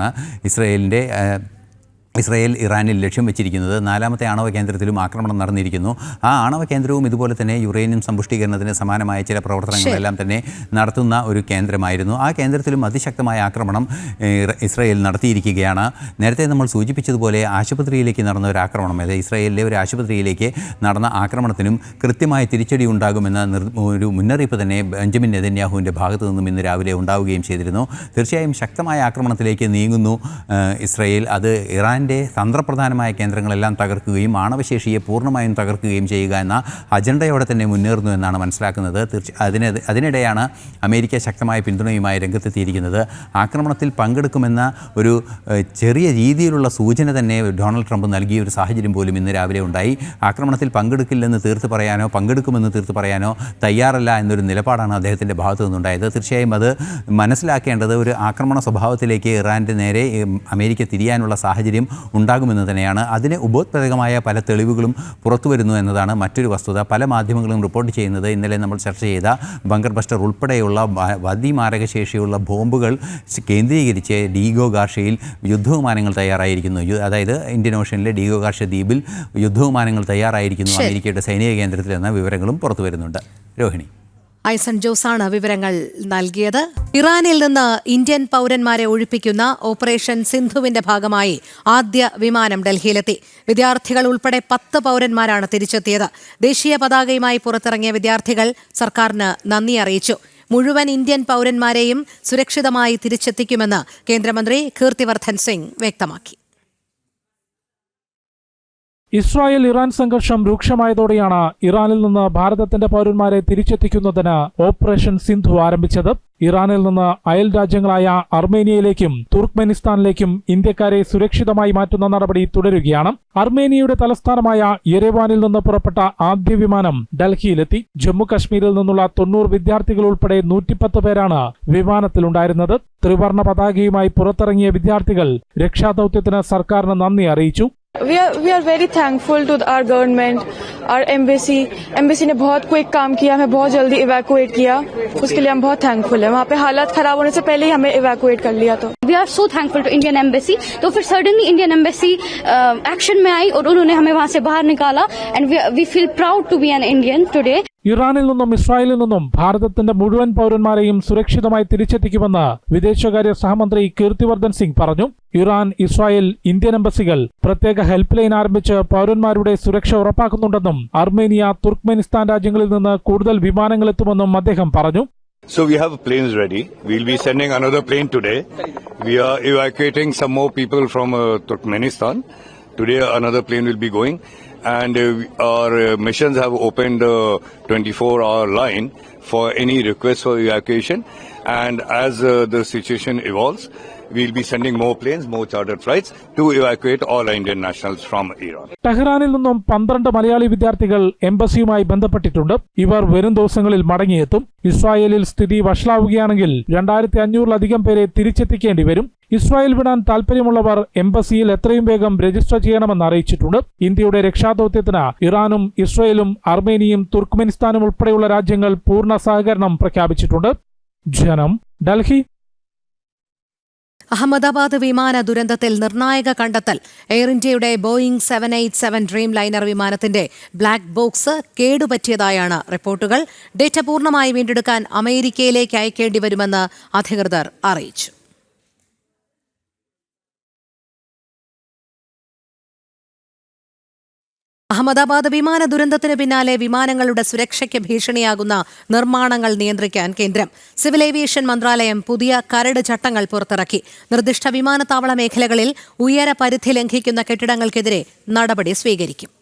ഇസ്രയേൽ ഇറാനിൽ ലക്ഷ്യം വെച്ചിരിക്കുന്നത്. 4ാമത്തെ ആണവ കേന്ദ്രത്തിലും ആക്രമണം നടന്നിരിക്കുന്നു. ആ ആണവ കേന്ദ്രവും ഇതുപോലെ തന്നെ യുറേനിയം സമ്പുഷ്ടീകരണത്തിന് സമാനമായ ചില പ്രവർത്തനങ്ങളെല്ലാം തന്നെ നടത്തുന്ന ഒരു കേന്ദ്രമായിരുന്നു. ആ കേന്ദ്രത്തിലും അതിശക്തമായ ആക്രമണം ഇസ്രയേൽ നടത്തിയിരിക്കുകയാണ്. നേരത്തെ നമ്മൾ സൂചിപ്പിച്ചതുപോലെ ആശുപത്രിയിലേക്ക് നടന്ന ഒരു ആക്രമണം, അതായത് ഇസ്രയേലിലെ ഒരു ആശുപത്രിയിലേക്ക് നടന്ന ആക്രമണത്തിനും കൃത്യമായ തിരിച്ചടി ഉണ്ടാകുമെന്ന ഒരു മുന്നറിയിപ്പ് തന്നെ ബെഞ്ചമിൻ നെതന്യാഹുവിൻ്റെ ഭാഗത്തു നിന്നും ഇന്ന് രാവിലെ ഉണ്ടാവുകയും ചെയ്തിരുന്നു. തീർച്ചയായും ശക്തമായ ആക്രമണത്തിലേക്ക് നീങ്ങുന്നു ഇസ്രയേൽ. അത് ഇറാൻ തന്ത്രപ്രധാനമായ കേന്ദ്രങ്ങളെല്ലാം തകർക്കുകയും ആണവശേഷിയെ പൂർണ്ണമായും തകർക്കുകയും ചെയ്യുക എന്ന അജണ്ടയോടെ തന്നെ മുന്നേറുന്നു എന്നാണ് മനസ്സിലാക്കുന്നത്. അതിനിടെയാണ് അമേരിക്ക ശക്തമായ പിന്തുണയുമായി രംഗത്തെത്തിയിരിക്കുന്നത്. ആക്രമണത്തിൽ പങ്കെടുക്കുമെന്ന ഒരു ചെറിയ രീതിയിലുള്ള സൂചന തന്നെ ഡൊണാൾഡ് ട്രംപ് നൽകിയ ഒരു സാഹചര്യം പോലും ഇന്ന് രാവിലെ ഉണ്ടായി. ആക്രമണത്തിൽ പങ്കെടുക്കില്ലെന്ന് തീർത്ത് പറയാനോ പങ്കെടുക്കുമെന്ന് തീർത്ത് പറയാനോ തയ്യാറല്ല എന്നൊരു നിലപാടാണ് അദ്ദേഹത്തിൻ്റെ ഭാഗത്തു നിന്നുണ്ടായത്. തീർച്ചയായും അത് മനസ്സിലാക്കേണ്ടത് ഒരു ആക്രമണ സ്വഭാവത്തിലേക്ക് ഇറാൻ്റെ നേരെ അമേരിക്ക തിരിയാനുള്ള സാഹചര്യം ഉണ്ടാകുമെന്ന് തന്നെയാണ്. അതിന് ഉപോത്പാദകമായ പല തെളിവുകളും പുറത്തു വരുന്നു എന്നതാണ് മറ്റൊരു വസ്തുത. പല മാധ്യമങ്ങളും റിപ്പോർട്ട് ചെയ്യുന്നത്, ഇന്നലെ നമ്മൾ ചർച്ച ചെയ്ത ബങ്കർ ബസ്റ്റർ ഉൾപ്പെടെയുള്ള അതിമാരകശേഷിയുള്ള ബോംബുകൾ കേന്ദ്രീകരിച്ച് ഡീഗോ ഗാർഷയിൽ യുദ്ധവിമാനങ്ങൾ തയ്യാറായിരിക്കുന്നു. അതായത് ഇന്ത്യൻ ഓഷ്യനിലെ ഡീഗോ ഗാർഷ ദ്വീപിൽ യുദ്ധവിമാനങ്ങൾ തയ്യാറായിരിക്കുന്നു അമേരിക്കയുടെ സൈനിക കേന്ദ്രത്തിൽ എന്ന വിവരങ്ങളും പുറത്തു വരുന്നുണ്ട്. രോഹിണി, ഐസൺ ജോസാണ് വിവരങ്ങൾ നൽകിയത്. ഇറാനിൽ നിന്ന് ഇന്ത്യൻ പൗരന്മാരെ ഒഴിപ്പിക്കുന്ന ഓപ്പറേഷൻ സിന്ധുവിന്റെ ഭാഗമായി ആദ്യ വിമാനം ഡൽഹിയിലെത്തി. വിദ്യാർത്ഥികൾ ഉൾപ്പെടെ 10 പൗരന്മാരാണ് തിരിച്ചെത്തിയത്. ദേശീയ പതാകയുമായി പുറത്തിറങ്ങിയ വിദ്യാർത്ഥികൾ സർക്കാരിന് നന്ദി അറിയിച്ചു. മുഴുവൻ ഇന്ത്യൻ പൗരന്മാരെയും സുരക്ഷിതമായി തിരിച്ചെത്തിക്കുമെന്ന് കേന്ദ്രമന്ത്രി കീർത്തിവർദ്ധൻ സിംഗ് വ്യക്തമാക്കി. ഇസ്രായേൽ ഇറാൻ സംഘർഷം രൂക്ഷമായതോടെയാണ് ഇറാനിൽ നിന്ന് ഭാരതത്തിന്റെ പൗരന്മാരെ തിരിച്ചെത്തിക്കുന്നതിന് ഓപ്പറേഷൻ സിന്ധു ആരംഭിച്ചത്. ഇറാനിൽ നിന്ന് അയൽ രാജ്യങ്ങളായ അർമേനിയയിലേക്കും തുർക്ക്മെനിസ്ഥാനിലേക്കും ഇന്ത്യക്കാരെ സുരക്ഷിതമായി മാറ്റുന്ന നടപടി തുടരുകയാണ്. അർമേനിയയുടെ തലസ്ഥാനമായ യെരെവാനിൽ നിന്ന് പുറപ്പെട്ട ആദ്യ വിമാനം ഡൽഹിയിലെത്തി. ജമ്മു കശ്മീരിൽ നിന്നുള്ള 90 വിദ്യാർത്ഥികൾ ഉൾപ്പെടെ 110 പേരാണ് വിമാനത്തിലുണ്ടായിരുന്നത്. ത്രിവർണ്ണ പതാകയുമായി പുറത്തിറങ്ങിയ വിദ്യാർത്ഥികൾ രക്ഷാദൌത്യത്തിന് സർക്കാരിന് നന്ദി അറിയിച്ചു. We are very thankful to our government, our embassy ने बहुत क्विक काम किया, हमें बहुत जल्दी इवैक्यूएट किया, उसके लिए हम बहुत थैंकफुल हैं। वहाँ पे हालात खराब होने से पहले ही हमें इवैक्यूएट कर लिया। तो we are so thankful to Indian embassy. तो फिर सडनली इंडियन एम्बेसी एक्शन में आई और उन्होंने हमें वहाँ से बाहर निकाला and we feel proud to be an Indian today. ഇറാനിൽ നിന്നും ഇസ്രായേലിൽ നിന്നും ഭാരതത്തിന്റെ മുഴുവൻ പൗരന്മാരെയും സുരക്ഷിതമായി തിരിച്ചെത്തിക്കുമെന്ന് വിദേശകാര്യ സഹമന്ത്രി കീർത്തിവർദ്ധൻ സിംഗ് പറഞ്ഞു. ഇറാൻ, ഇസ്രായേൽ, ഇന്ത്യൻ എംബസികൾ പ്രത്യേക ഹെൽപ്പ് ലൈൻ ആരംഭിച്ച് പൗരന്മാരുടെ സുരക്ഷ ഉറപ്പാക്കുന്നുണ്ടെന്നും അർമേനിയ, തുർക്ക്മെനിസ്ഥാൻ രാജ്യങ്ങളിൽ നിന്ന് കൂടുതൽ വിമാനങ്ങൾ എത്തുമെന്നും അദ്ദേഹം പറഞ്ഞു. So we have planes ready. We'll be sending another plane today. We are evacuating some more people from Turkmenistan. Today another plane will be going. And our missions have opened a 24-hour line for any request for evacuation. And as the situation evolves, we'll be sending more planes, more chartered flights to evacuate all Indian nationals from Iran. ടെഹ്റാനിൽ നിന്നും 12 മലയാളി വിദ്യാർത്ഥികൾ എംബസിയുമായി ബന്ധപ്പെട്ടിട്ടുണ്ട്. ഇവർ വരും ദിവസങ്ങളിൽ മടങ്ങിയെത്തും. ഇസ്രായേലിൽ സ്ഥിതി വഷളാവുകയാണെങ്കിൽ 2500-ലധികം പേരെ തിരിച്ചെത്തിക്കേണ്ടി വരും. ഇസ്രായേൽ വിടാൻ താൽപര്യമുള്ളവർ എംബസിയിൽ എത്രയും വേഗം രജിസ്റ്റർ ചെയ്യണമെന്ന് അറിയിച്ചിട്ടുണ്ട്. ഇന്ത്യയുടെ രക്ഷാദൌത്യത്തിന് ഇറാനും ഇസ്രായേലും അർമേനിയയും തുർക്ക്മെനിസ്ഥാനും ഉൾപ്പെടെയുള്ള രാജ്യങ്ങൾ പൂർണ്ണ സഹകരണം പ്രഖ്യാപിച്ചിട്ടുണ്ട്. ജനം, ഡൽഹി. അഹമ്മദാബാദ് വിമാന ദുരന്തത്തിൽ നിർണായക കണ്ടെത്തൽ. എയർ ഇന്ത്യയുടെ ബോയിംഗ് 787 ഡ്രീം ലൈനർ വിമാനത്തിന്റെ ബ്ലാക്ക് ബോക്സ് കേടുപറ്റിയതായാണ് റിപ്പോർട്ടുകൾ. ഡേറ്റ പൂർണ്ണമായി വീണ്ടെടുക്കാൻ അമേരിക്കയിലേക്ക് അയക്കേണ്ടി വരുമെന്ന് അധികൃതർ അറിയിച്ചു. അഹമ്മദാബാദ് വിമാന ദുരന്തത്തിന് പിന്നാലെ വിമാനങ്ങളുടെ സുരക്ഷയ്ക്ക് ഭീഷണിയാകുന്ന നിർമ്മാണങ്ങൾ നിയന്ത്രിക്കാൻ കേന്ദ്രം സിവിൽ ഏവിയേഷൻ മന്ത്രാലയം പുതിയ കരട് ചട്ടങ്ങൾ പുറത്തിറക്കി. നിർദ്ദിഷ്ട വിമാനത്താവള മേഖലകളിൽ ഉയര പരിധി ലംഘിക്കുന്ന കെട്ടിടങ്ങൾക്കെതിരെ നടപടി സ്വീകരിക്കും.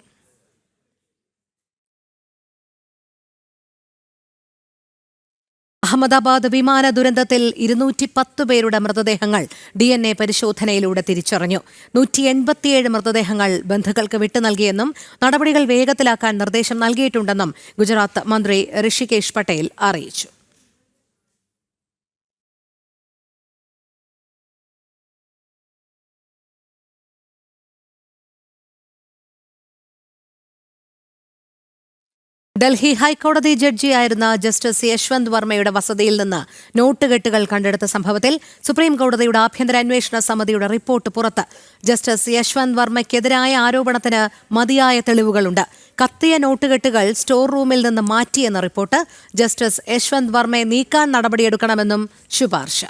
അഹമ്മദാബാദ് വിമാന ദുരന്തത്തിൽ 210 പേരുടെ മൃതദേഹങ്ങൾ DNA പരിശോധനയിലൂടെ തിരിച്ചറിഞ്ഞു. 187 മൃതദേഹങ്ങൾ ബന്ധുക്കൾക്ക് വിട്ടു നൽകിയെന്നും നടപടികൾ വേഗത്തിലാക്കാൻ നിർദ്ദേശം നൽകിയിട്ടുണ്ടെന്നും ഗുജറാത്ത് മന്ത്രി ഋഷികേശ് പട്ടേൽ അറിയിച്ചു. ഡൽഹി ഹൈക്കോടതി ജഡ്ജിയായിരുന്ന ജസ്റ്റിസ് യശ്വന്ത് വർമ്മയുടെ വസതിയിൽ നിന്ന് നോട്ടുകെട്ടുകൾ കണ്ടെടുത്ത സംഭവത്തിൽ സുപ്രീം കോടതിയുടെ ആഭ്യന്തര അന്വേഷണ സമിതിയുടെ റിപ്പോർട്ട് പുറത്ത്. ജസ്റ്റിസ് യശ്വന്ത് വർമ്മയ്ക്കെതിരായ ആരോപണത്തിന് മതിയായ തെളിവുകളുണ്ട്. കത്തിയ നോട്ടുകെട്ടുകൾ സ്റ്റോർ റൂമിൽ നിന്ന് മാറ്റിയെന്ന റിപ്പോർട്ട്. ജസ്റ്റിസ് യശ്വന്ത് വർമ്മയെ നീക്കാൻ നടപടിയെടുക്കണമെന്നും ശുപാർശ.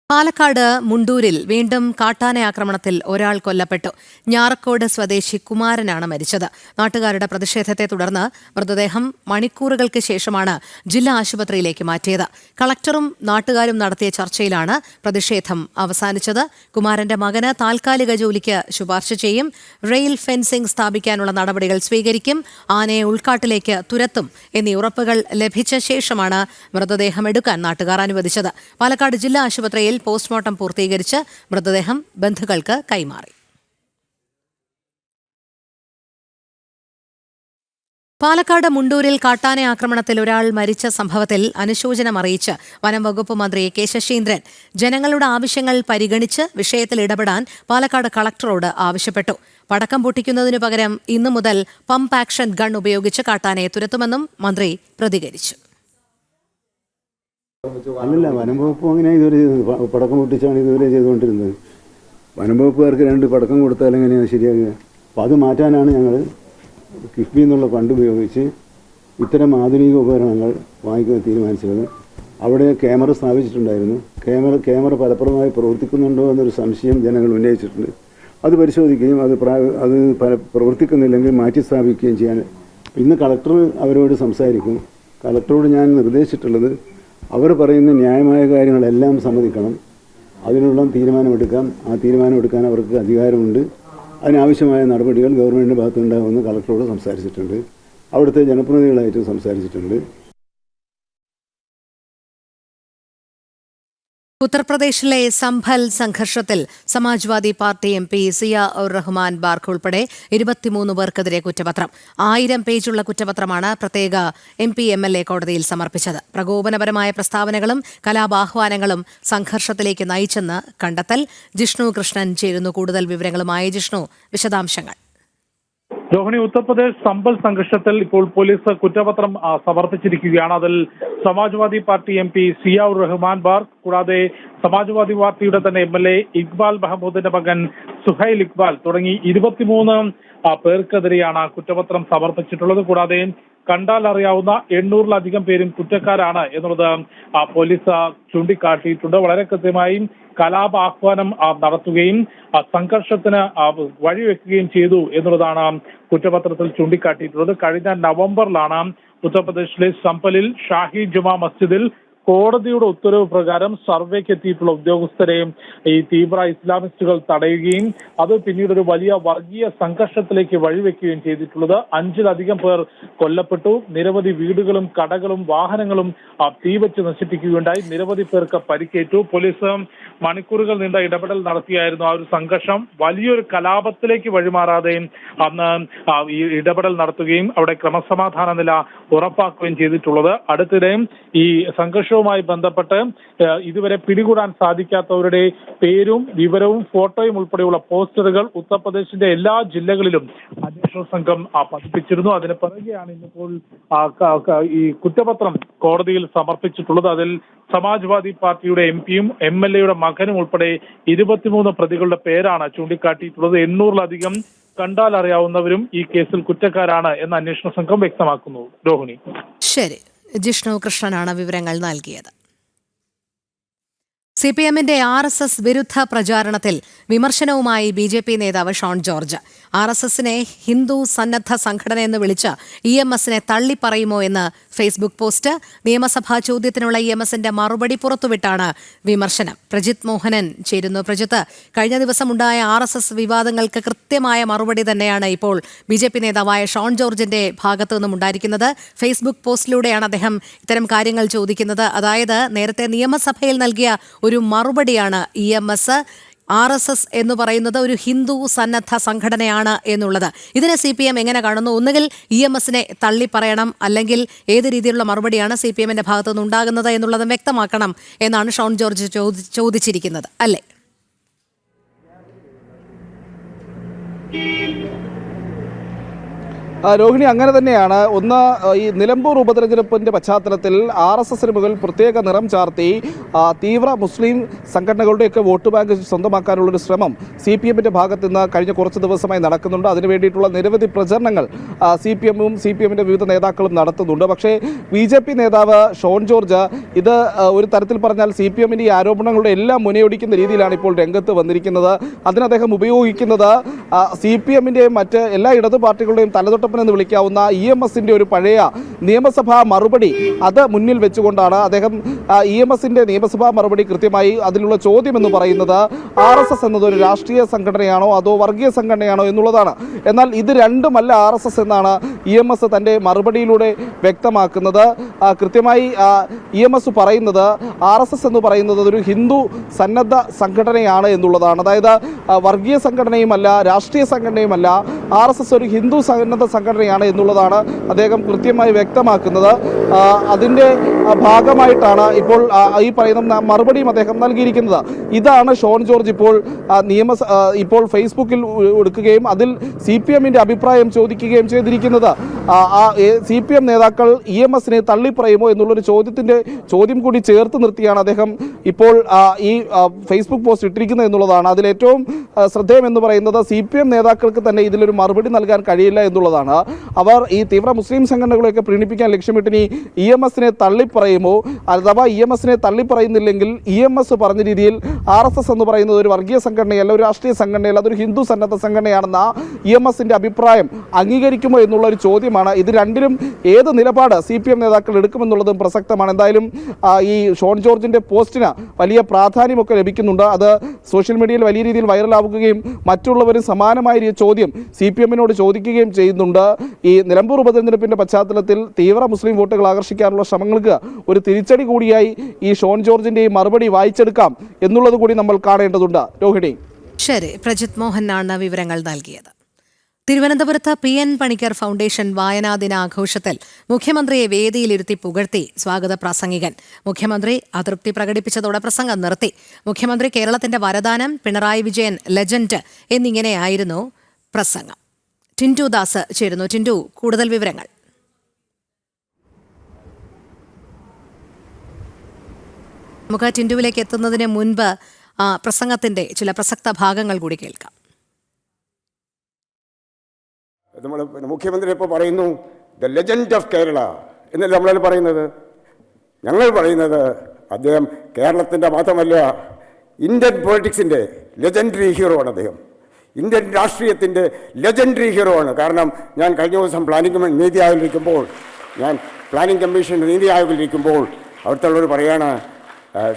പാലക്കാട് മുണ്ടൂരിൽ വീണ്ടും കാട്ടാന ആക്രമണത്തിൽ ഒരാൾ കൊല്ലപ്പെട്ടു. ഞാറക്കോട് സ്വദേശി കുമാരനാണ് മരിച്ചത്. നാട്ടുകാരുടെ പ്രതിഷേധത്തെ തുടർന്ന് മൃതദേഹം മണിക്കൂറുകൾക്ക് ശേഷമാണ് ജില്ലാ ആശുപത്രിയിലേക്ക് മാറ്റിയത്. കളക്ടറും നാട്ടുകാരും നടത്തിയ ചർച്ചയിലാണ് പ്രതിഷേധം അവസാനിച്ചത്. കുമാരന്റെ മകന് താൽക്കാലിക ജോലിക്ക് ശുപാർശ ചെയ്യും. റെയിൽ ഫെൻസിംഗ് സ്ഥാപിക്കാനുള്ള നടപടികൾ സ്വീകരിക്കും. ആനയെ ഉൾക്കാട്ടിലേക്ക് തുരത്തും എന്നീ ഉറപ്പുകൾ ലഭിച്ച ശേഷമാണ് മൃതദേഹം എടുക്കാൻ നാട്ടുകാർ അനുവദിച്ചത്. പാലക്കാട് ജില്ലാ ആശുപത്രിയിൽ പോസ്റ്റ്മോർട്ടം പൂർത്തീകരിച്ച് മൃതദേഹം ബന്ധുക്കൾക്ക് കൈമാറി. പാലക്കാട് മുണ്ടൂരിൽ കാട്ടാന ആക്രമണത്തിൽ ഒരാൾ മരിച്ച സംഭവത്തിൽ അനുശോചനം അറിയിച്ച് വനം വകുപ്പ് മന്ത്രി കെ ശശീന്ദ്രൻ ജനങ്ങളുടെ ആവശ്യങ്ങൾ പരിഗണിച്ച് വിഷയത്തിൽ ഇടപെടാൻ പാലക്കാട് കളക്ടറോട് ആവശ്യപ്പെട്ടു. പടക്കം പൊട്ടിക്കുന്നതിനു പകരം ഇന്നു മുതൽ പമ്പ് ആക്ഷൻ ഗൺ ഉപയോഗിച്ച് കാട്ടാനയെ തുരത്തുമെന്നും മന്ത്രി പ്രതികരിച്ചു. അല്ലല്ല, വനം വകുപ്പ് അങ്ങനെ ഇതുവരെ പടക്കം പൊട്ടിച്ചാണ് ഇതുവരെ ചെയ്തുകൊണ്ടിരുന്നത്. വനം വകുപ്പുകാർക്ക് 2 പടക്കം കൊടുത്താൽ എങ്ങനെയാണ് ശരിയാകുക? അപ്പോൾ അത് മാറ്റാനാണ് ഞങ്ങൾ കിഫ്ബി എന്നുള്ള ഫണ്ട് ഉപയോഗിച്ച് ഇത്തരം ആധുനിക ഉപകരണങ്ങൾ വാങ്ങിക്കാൻ തീരുമാനിച്ചത്. അവിടെ ക്യാമറ സ്ഥാപിച്ചിട്ടുണ്ടായിരുന്നു. ക്യാമറ ഫലപ്രദമായി പ്രവർത്തിക്കുന്നുണ്ടോ എന്നൊരു സംശയം ജനങ്ങൾ ഉന്നയിച്ചിട്ടുണ്ട്. അത് പരിശോധിക്കുകയും അത് പ്രവർത്തിക്കുന്നില്ലെങ്കിൽ മാറ്റി സ്ഥാപിക്കുകയും ചെയ്യാൻ ഇന്ന് കളക്ടർ അവരോട് സംസാരിക്കും. കളക്ടറോട് ഞാൻ നിർദ്ദേശിച്ചിട്ടുള്ളത് അവർ പറയുന്ന ന്യായമായ കാര്യങ്ങളെല്ലാം സമ്മതിക്കണം, അതിനുള്ള തീരുമാനമെടുക്കാം. ആ തീരുമാനമെടുക്കാൻ അവർക്ക് അധികാരമുണ്ട്. അതിനാവശ്യമായ നടപടികൾ ഗവൺമെൻറ്റിൻ്റെ ഭാഗത്തുണ്ടാകുമെന്ന് കളക്ടറോട് സംസാരിച്ചിട്ടുണ്ട്. അവിടുത്തെ ജനപ്രതിനിധികളായിട്ട് സംസാരിച്ചിട്ടുണ്ട്. ഉത്തർപ്രദേശിലെ സംഭൽ സംഘർഷത്തിൽ സമാജ്വാദി പാർട്ടി MP സിയ ഉർ റഹ്മാൻ ബാർക്ക് ഉൾപ്പെടെ 23 പേർക്കെതിരെ കുറ്റപത്രം. 1000 പേജുള്ള കുറ്റപത്രമാണ് പ്രത്യേക MP-MLA കോടതിയിൽ സമർപ്പിച്ചത്. പ്രകോപനപരമായ പ്രസ്താവനകളും കലാപാഹ്വാനങ്ങളും സംഘർഷത്തിലേക്ക് നയിച്ചെന്ന് കണ്ടെത്തൽ. ജിഷ്ണു കൃഷ്ണൻ ചേരുന്നു കൂടുതൽ വിവരങ്ങളുമായി. ജിഷ്ണു, വിശദാംശങ്ങൾ. രോഹിണി, ഉത്തർപ്രദേശ് സംഭൽ സംഘർഷത്തിൽ ഇപ്പോൾ പോലീസ് കുറ്റപത്രം സമർപ്പിച്ചിരിക്കുകയാണ്. അതിൽ സമാജ്വാദി പാർട്ടി MP സിയ ഉർ റഹ്മാൻ ബാർക്ക്, കൂടാതെ സമാജ്വാദി പാർട്ടിയുടെ തന്നെ MLA ഇക്ബാൽ മഹമ്മൂദിന്റെ മകൻ സുഹൈൽ ഇക്ബാൽ തുടങ്ങി 23 പേർക്കെതിരെയാണ് കുറ്റപത്രം സമർപ്പിച്ചിട്ടുള്ളത്. കൂടാതെ കണ്ടാൽ അറിയാവുന്ന 800-ലധികം പേരും കുറ്റക്കാരാണ് എന്നുള്ളത് പോലീസ് ചൂണ്ടിക്കാട്ടിയിട്ടുണ്ട്. വളരെ കൃത്യമായി കലാപാഹ്വാനം നടത്തുകയും സംഘർഷത്തിന് വഴിവെക്കുകയും ചെയ്തു എന്നുള്ളതാണ് കുറ്റപത്രത്തിൽ ചൂണ്ടിക്കാട്ടിയിട്ടുള്ളത്. കഴിഞ്ഞ നവംബറിലാണ് ഉത്തർപ്രദേശിലെ സംഭലിൽ ഷാഹി ജുമാ മസ്ജിദിൽ കോടതിയുടെ ഉത്തരവ് പ്രകാരം സർവേക്ക് എത്തിയിട്ടുള്ള ഉദ്യോഗസ്ഥരെ ഈ തീവ്ര ഇസ്ലാമിസ്റ്റുകൾ തടയുകയും അത് പിന്നീട് ഒരു വലിയ വർഗീയ സംഘർഷത്തിലേക്ക് വഴിവെക്കുകയും ചെയ്തിട്ടുള്ളത്. 5-ലധികം പേർ കൊല്ലപ്പെട്ടു. നിരവധി വീടുകളും കടകളും വാഹനങ്ങളും തീവച്ച് നശിപ്പിക്കുകയുണ്ടായി. നിരവധി പേർക്ക് പരിക്കേറ്റു. പോലീസ് മണിക്കൂറുകൾ നീണ്ട ഇടപെടൽ നടത്തിയായിരുന്നു ആ ഒരു സംഘർഷം വലിയൊരു കലാപത്തിലേക്ക് വഴിമാറാതെ അന്ന് ഈ ഇടപെടൽ നടത്തുകയും അവിടെ ക്രമസമാധാന നില ഉറപ്പാക്കുകയും ചെയ്തിട്ടുള്ളത്. അടുത്തിടെ ഈ സംഘർഷവുമായി ബന്ധപ്പെട്ട് ഇതുവരെ പിടികൂടാൻ സാധിക്കാത്തവരുടെ പേരും വിവരവും ഫോട്ടോയും ഉൾപ്പെടെയുള്ള പോസ്റ്ററുകൾ ഉത്തർപ്രദേശിന്റെ എല്ലാ ജില്ലകളിലും അന്വേഷണ സംഘം പതിപ്പിച്ചിരുന്നു. അതിന് പിറകെയാണ് ഇന്നിപ്പോൾ ഈ കുറ്റപത്രം കോടതിയിൽ സമർപ്പിച്ചിട്ടുള്ളത്. അതിൽ സമാജ്വാദി പാർട്ടിയുടെ MP-യും MLA-യുടെ മകനും ഉൾപ്പെടെ 23 പ്രതികളുടെ പേരാണ് ചൂണ്ടിക്കാട്ടിയിട്ടുള്ളത്. 800-ലധികം കണ്ടാൽ അറിയാവുന്നവരും ഈ കേസിൽ കുറ്റക്കാരാണ് എന്ന് അന്വേഷണ സംഘം വ്യക്തമാക്കുന്നു. രോഹിണി, ശരി. ജിഷ്ണു കൃഷ്ണനാണ് വിവരങ്ങൾ നൽകിയത്. CPM-ന്റെ RSS വിരുദ്ധ പ്രചാരണത്തിൽ വിമർശനവുമായി BJP നേതാവ് ഷോൺ ജോർജ്. RSS-നെ ഹിന്ദു സന്നദ്ധ സംഘടന എന്ന് വിളിച്ച EMS-നെ തള്ളിപ്പറയുമോ എന്ന് ഫേസ്ബുക്ക് പോസ്റ്റ്. നിയമസഭാ ചോദ്യത്തിനുള്ള EMS-ന്റെ മറുപടി പുറത്തുവിട്ടാണ് വിമർശനം. പ്രജിത് മോഹനൻ ചേരുന്നു. പ്രജിത്ത്, കഴിഞ്ഞ ദിവസമുണ്ടായ RSS വിവാദങ്ങൾക്ക് കൃത്യമായ മറുപടി തന്നെയാണ് ഇപ്പോൾ BJP നേതാവായ ഷോൺ ജോർജിന്റെ ഭാഗത്തു നിന്നും ഉണ്ടായിരിക്കുന്നത്. ഫേസ്ബുക്ക് പോസ്റ്റിലൂടെയാണ് അദ്ദേഹം ഇത്തരം കാര്യങ്ങൾ ചോദിക്കുന്നത്. അതായത് നേരത്തെ നിയമസഭയിൽ നൽകിയ ഒരു മറുപടിയാണ് EMS RSS എന്ന് പറയുന്നത് ഒരു ഹിന്ദു സന്നദ്ധ സംഘടനയാണ് എന്നുള്ളത്. ഇതിനെ CPM എങ്ങനെ കാണുന്നു? ഒന്നുകിൽ EMS-നെ തള്ളിപ്പറയണം, അല്ലെങ്കിൽ ഏത് രീതിയിലുള്ള മറുപടിയാണ് CPM-ന്റെ ഭാഗത്തുനിന്ന് ഉണ്ടാകുന്നത് എന്നുള്ളത് വ്യക്തമാക്കണം എന്നാണ് ഷോൺ ജോർജ് ചോദിച്ചിരിക്കുന്നത്, അല്ലേ? രോഹിണി, അങ്ങനെ തന്നെയാണ്. ഒന്ന്, ഈ നിലമ്പൂർ ഉപതെരഞ്ഞെടുപ്പിൻ്റെ പശ്ചാത്തലത്തിൽ RSS-ന് മുകളിൽ പ്രത്യേക നിറം ചാർത്തി തീവ്ര മുസ്ലിം സംഘടനകളുടെയൊക്കെ വോട്ട് ബാങ്ക് സ്വന്തമാക്കാനുള്ളൊരു ശ്രമം CPM-ന്റെ ഭാഗത്ത് നിന്ന് കഴിഞ്ഞ കുറച്ച് ദിവസമായി നടക്കുന്നുണ്ട്. അതിനു വേണ്ടിയിട്ടുള്ള നിരവധി പ്രചരണങ്ങൾ CPM-ഉം CPM-ന്റെ വിവിധ നേതാക്കളും നടത്തുന്നുണ്ട്. പക്ഷേ BJP നേതാവ് ഷോൺ ജോർജ് ഇത് ഒരു തരത്തിൽ പറഞ്ഞാൽ CPM-ന്റെ ഈ ആരോപണങ്ങളുടെ എല്ലാം മുനയൊടിക്കുന്ന രീതിയിലാണ് ഇപ്പോൾ രംഗത്ത് വന്നിരിക്കുന്നത്. അതിന് അദ്ദേഹം ഉപയോഗിക്കുന്നത് CPM-ന്റെയും മറ്റ് എല്ലാ ഇടതു പാർട്ടികളുടെയും തലതൊട്ട എന്ന് വിളിക്കാവുന്ന EMS-ന്റെ ഒരു പഴയ നിയമസഭാ മറുപടി അത് മുന്നിൽ വെച്ചുകൊണ്ടാണ് അദ്ദേഹം EMS-ന്റെ നിയമസഭാ മറുപടി കൃത്യമായി അതിലുള്ള ചോദ്യം എന്ന് പറയുന്നത് RSS എന്നത് ഒരു രാഷ്ട്രീയ സംഘടനയാണോ അതോ വർഗീയ സംഘടനയാണോ എന്നുള്ളതാണ്. എന്നാൽ ഇത് രണ്ടുമല്ല RSS എന്നാണ് EMS തൻ്റെ മറുപടിയിലൂടെ വ്യക്തമാക്കുന്നത്. കൃത്യമായി EMS പറയുന്നത് RSS എന്ന് പറയുന്നത് ഒരു ഹിന്ദു സന്നദ്ധ സംഘടനയാണ് എന്നുള്ളതാണ്. അതായത് വർഗീയ സംഘടനയുമല്ല, രാഷ്ട്രീയ സംഘടനയുമല്ല, RSS ഒരു ഹിന്ദു സന്നദ്ധ സംഘടനയാണ് എന്നുള്ളതാണ് അദ്ദേഹം കൃത്യമായി വ്യക്തമാക്കുന്നത്. അതിൻ്റെ ഭാഗമായിട്ടാണ് ഇപ്പോൾ ഈ പറയുന്ന മറുപടിയും അദ്ദേഹം നൽകിയിരിക്കുന്നത്. ഇതാണ് ഷോൺ ജോർജ് ഇപ്പോൾ ഫേസ്ബുക്കിൽ എടുക്കുകയും അതിൽ CPM-ന്റെ അഭിപ്രായം ചോദിക്കുകയും ചെയ്തിരിക്കുന്നത്. CPM നേതാക്കൾ EMS-നെ തള്ളിപ്പറയുമോ എന്നുള്ളൊരു ചോദ്യം കൂടി ചേർത്ത് നിർത്തിയാണ് അദ്ദേഹം ഇപ്പോൾ ഈ ഫേസ്ബുക്ക് പോസ്റ്റ് ഇട്ടിരിക്കുന്നത് എന്നുള്ളതാണ്. അതിലേറ്റവും ശ്രദ്ധേയം എന്ന് പറയുന്നത് CPM നേതാക്കൾക്ക് തന്നെ ഇതിലൊരു മറുപടി നൽകാൻ കഴിയില്ല എന്നുള്ളതാണ്. അവർ ഈ തീവ്ര മുസ്ലിം സംഘടനകളെയൊക്കെ പ്രീണിപ്പിക്കാൻ ലക്ഷ്യമിട്ടിനി EMS-നെ തള്ളിപ്പറയുമോ, അഥവാ EMS-നെ തള്ളിപ്പറയുന്നില്ലെങ്കിൽ EMS പറഞ്ഞ രീതിയിൽ RSS എന്ന് പറയുന്നത് ഒരു വർഗീയ സംഘടനയല്ല, ഒരു രാഷ്ട്രീയ സംഘടനയല്ല, അതൊരു ഹിന്ദു സന്നദ്ധ സംഘടനയാണെന്ന EMS-ന്റെ അഭിപ്രായം അംഗീകരിക്കുമോ എന്നുള്ള ഒരു ചോദ്യമാണ് കാര്യമാണ്. ഇത് രണ്ടിലും ഏത് നിലപാട് CPM നേതാക്കൾ എടുക്കുമെന്നുള്ളതും പ്രസക്തമാണ്. എന്തായാലും ഈ ഷോൺ ജോർജിൻ്റെ പോസ്റ്റിന് വലിയ പ്രാധാന്യമൊക്കെ ലഭിക്കുന്നുണ്ട്. അത് സോഷ്യൽ മീഡിയയിൽ വലിയ രീതിയിൽ വൈറലാവുകയും മറ്റുള്ളവരും സമാനമായ ചോദ്യം CPM-നോട് ചോദിക്കുകയും ചെയ്യുന്നുണ്ട്. ഈ നിലമ്പൂർ ഉപതെരഞ്ഞെടുപ്പിൻ്റെ പശ്ചാത്തലത്തിൽ തീവ്ര മുസ്ലിം വോട്ടുകൾ ആകർഷിക്കാനുള്ള ശ്രമങ്ങൾക്ക് ഒരു തിരിച്ചടി കൂടിയായി ഈ ഷോൺ ജോർജിൻ്റെ മറുപടി വായിച്ചെടുക്കാം എന്നുള്ളത് കൂടി നമ്മൾ കാണേണ്ടതുണ്ട്. രോഹിണി. ശരി, പ്രജിത് മോഹനാണ് വിവരങ്ങൾ നൽകിയത്. തിരുവനന്തപുരത്ത് PN പണിക്കർ ഫൗണ്ടേഷൻ വായനാ ദിനാഘോഷത്തിൽ മുഖ്യമന്ത്രിയെ വേദിയിലിരുത്തി പുകഴ്ത്തി സ്വാഗത പ്രാസംഗികൻ. മുഖ്യമന്ത്രി അതൃപ്തി പ്രകടിപ്പിച്ചതോടെ പ്രസംഗം നിർത്തി. മുഖ്യമന്ത്രി കേരളത്തിന്റെ വരദാനം, പിണറായി വിജയൻ ലെജൻഡ് എന്നിങ്ങനെയായിരുന്നു പ്രസംഗം. ടിൻറ്റു ദാസ് ചേരുന്നു. ടിൻറ്റു, കൂടുതൽ വിവരങ്ങൾ. നമുക്ക് ടിൻറ്റുവിലേക്ക് എത്തുന്നതിന് മുൻപ് പ്രസംഗത്തിന്റെ ചില പ്രസക്ത ഭാഗങ്ങൾ കൂടി കേൾക്കാം. നമ്മൾ മുഖ്യമന്ത്രി ഇപ്പോൾ പറയുന്നു ദ ലെജൻഡ് ഓഫ് കേരള എന്നല്ല നമ്മളതിൽ പറയുന്നത്. ഞങ്ങൾ പറയുന്നത് അദ്ദേഹം കേരളത്തിൻ്റെ മാത്രമല്ല ഇന്ത്യൻ പൊളിറ്റിക്സിൻ്റെ ലെജൻഡറി ഹീറോ ആണ് അദ്ദേഹം. ഇന്ത്യൻ രാഷ്ട്രീയത്തിൻ്റെ ലെജൻഡറി ഹീറോ ആണ്. കാരണം ഞാൻ കഴിഞ്ഞ ദിവസം നീതി ആയോഗിലിരിക്കുമ്പോൾ പ്ലാനിംഗ് കമ്മീഷൻ നീതി ആയോഗിലിരിക്കുമ്പോൾ അവിടുത്തെ ഉള്ളവർ പറയാണ്,